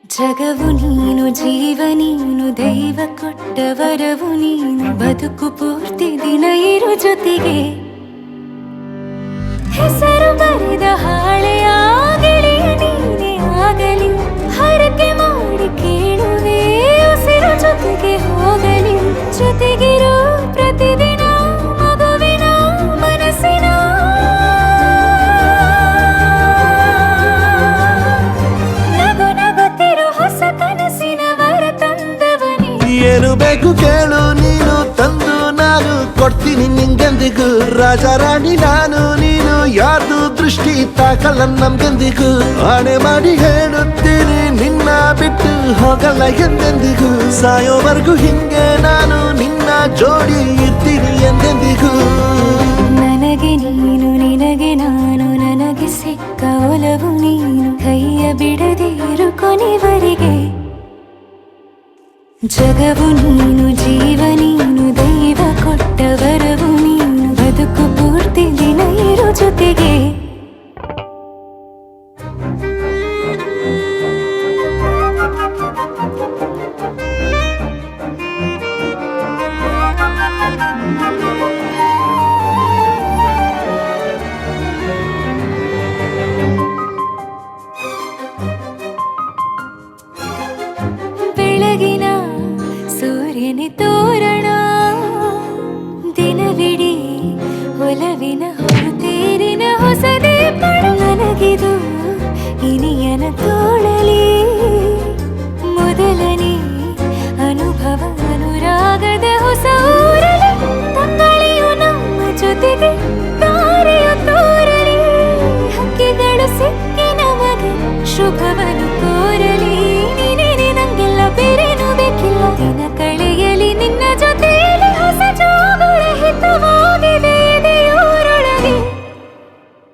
ಜಗವು ನೀನು ಜೀವ ನೀನು ದೈವ ಕೊಟ್ಟ ವರವು ನೀನು ಬದುಕು ಪೂರ್ತಿ ದಿನ ಇರು ಜೊತೆಗೆ ಹೆಸರು ಬರೆದ ಹಾಳೆಯಾಗಲಿ ನೀನೇ ಆಗಲಿ ಹರಕೆ ಮಾಡಿ ಕೇಳುವೆ ಉಸಿರು ಜೊತೆಗೆ ಹೋಗಲಿ ಜೊತೆಗಿರೋ ಪ್ರತಿದಿನ ಮಗುವಿನ ಮನಸ್ಸಿನ ನಗು ನಗುತ್ತಿರೋ ಹೊಸ ಕನಸಿನ ವರ ತಂದವನೇ ಏನು ಬೇಕು ಕೇಳು ನೀನು ತಂದು ನಾನು ಕೊಡ್ತೀನಿ ನಿಂಗೆಂದಿಗೂ ರಾಜ ರಾಣಿ ನಾನು ನೀನು ಯಾರ್ದು ದೃಷ್ಟಿ ತಾಕಲ್ಲ ನಮ್ಗೆಂದಿಗೂ ಆಣೆ ಮಾಡಿ ಹೇಳುತ್ತೀನಿ ನಿನ್ನ ಬಿಟ್ಟು ಹೋಗಲ್ಲ ಎಂದೆಂದಿಗೂ ಸಾಯೋವರೆಗೂ ಹಿಂಗೆ ನಾನು ನಿನ್ನ ಜೋಡಿ ಇರ್ತೀನಿ ಎಂದೆಂದಿಗೂ ನನಗೆ ನೀನು ನಿನಗೆ ನಾನು ನನಗೆ ಸಿಕ್ಕ ಒಲವು ನೀನು ಕೈಯ ಬಿಡದೆ ಇರು ಕೊನೆವರೆಗೆ ಜಗವು ನೀನು ಜೀವ ನೀನು ದೈವ ಕೊಟ್ಟ ವರವು ನೀನು ಬದುಕು ಪೂರ್ತಿ ದಿನ ಇರು ಜೊತೆಗೆ ಬೆಳಗಿನ ಸೂರ್ಯನ ತೋರಣ ದಿನವಿಡೀ ಒಲವಿನ ಹೊರತೇರಿನ ಹೊಸದೇ ಪಡ ನನಗಿದು ಇನಿಯನ ತೋಳಲಿ ಮೊದಲನೇ ಅನುಭವ ಅನುರಾಗದ ಹೊಸ ಊರಲಿ ತಂಗಳಿಯು ನಮ್ಮ ಜೊತೆಗೆ ತಾರೆಯು ತೋರಲಿ ಹಕ್ಕಿಗಳು ಸಿಕ್ಕಿ ನಮಗೆ ಶುಭವನ್ನು ಕೋರಲಿ ಬೇರೇನು ಬೇಕಿಲ್ಲ ದಿನ ಕಳೆಯಲಿ ನಿನ್ನ ಜೊತೆಯಲ್ಲಿ ಹೊಸ ಜೋಗುಳ ಹಿತವಾಗಿದೆ ದೇವರೊಳಗೆ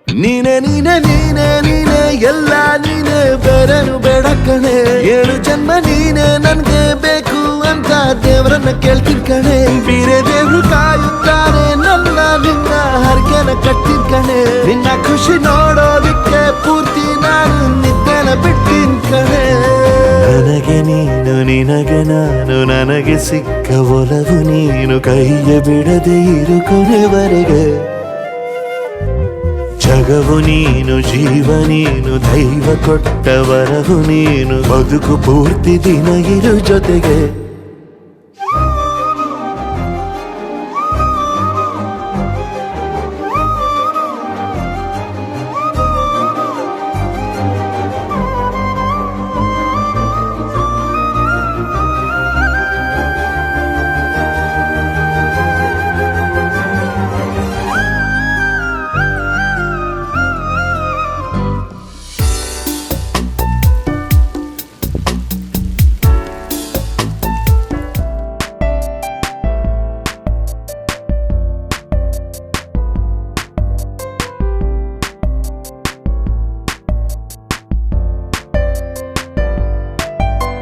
ನೀನೆ ನೀನೆ ನೀನೆ ನೀನೆ ಎಲ್ಲ ನೀನೆ ಬೇರೆನು ಬೇಡ ಕಣೆ 7 ಜನ್ಮ ನೀನೆ ನನ್ಗೆ ಬೇಕು ಅಂತ ದೇವರನ್ನ ಕೇಳ್ತೀನಿ ಕಣೆ ಬೇರೆ ದೇವ್ರು ಕಾಯುತ್ತಾರೆ ನನ್ನ ನಿನ್ನ ಹರಕೆನ ಕಟ್ತೀನಿ ಕಣೆ ನಿನ್ನ ಖುಷಿ ನೋಡೋದಿಕ್ಕೆ ಪೂರ್ತಿ ನಾನು ನಿದ್ದೆನ ಬಿಡ್ತೀನಿ ಕಣೆ ನನಗೆ ನೀನು ನಿನಗೆ ನಾನು ನನಗೆ ಸಿಕ್ಕ ಒಲವು ನೀನು ಕೈಯ ಬಿಡದೆ ಇರು ಕೊನೆವರೆಗೆ ಜಗವು ನೀನು ಜೀವ ನೀನು ದೈವ ಕೊಟ್ಟ ವರವು ನೀನು ಬದುಕು ಪೂರ್ತಿ ದಿನ ಇರು ಜೊತೆಗೆ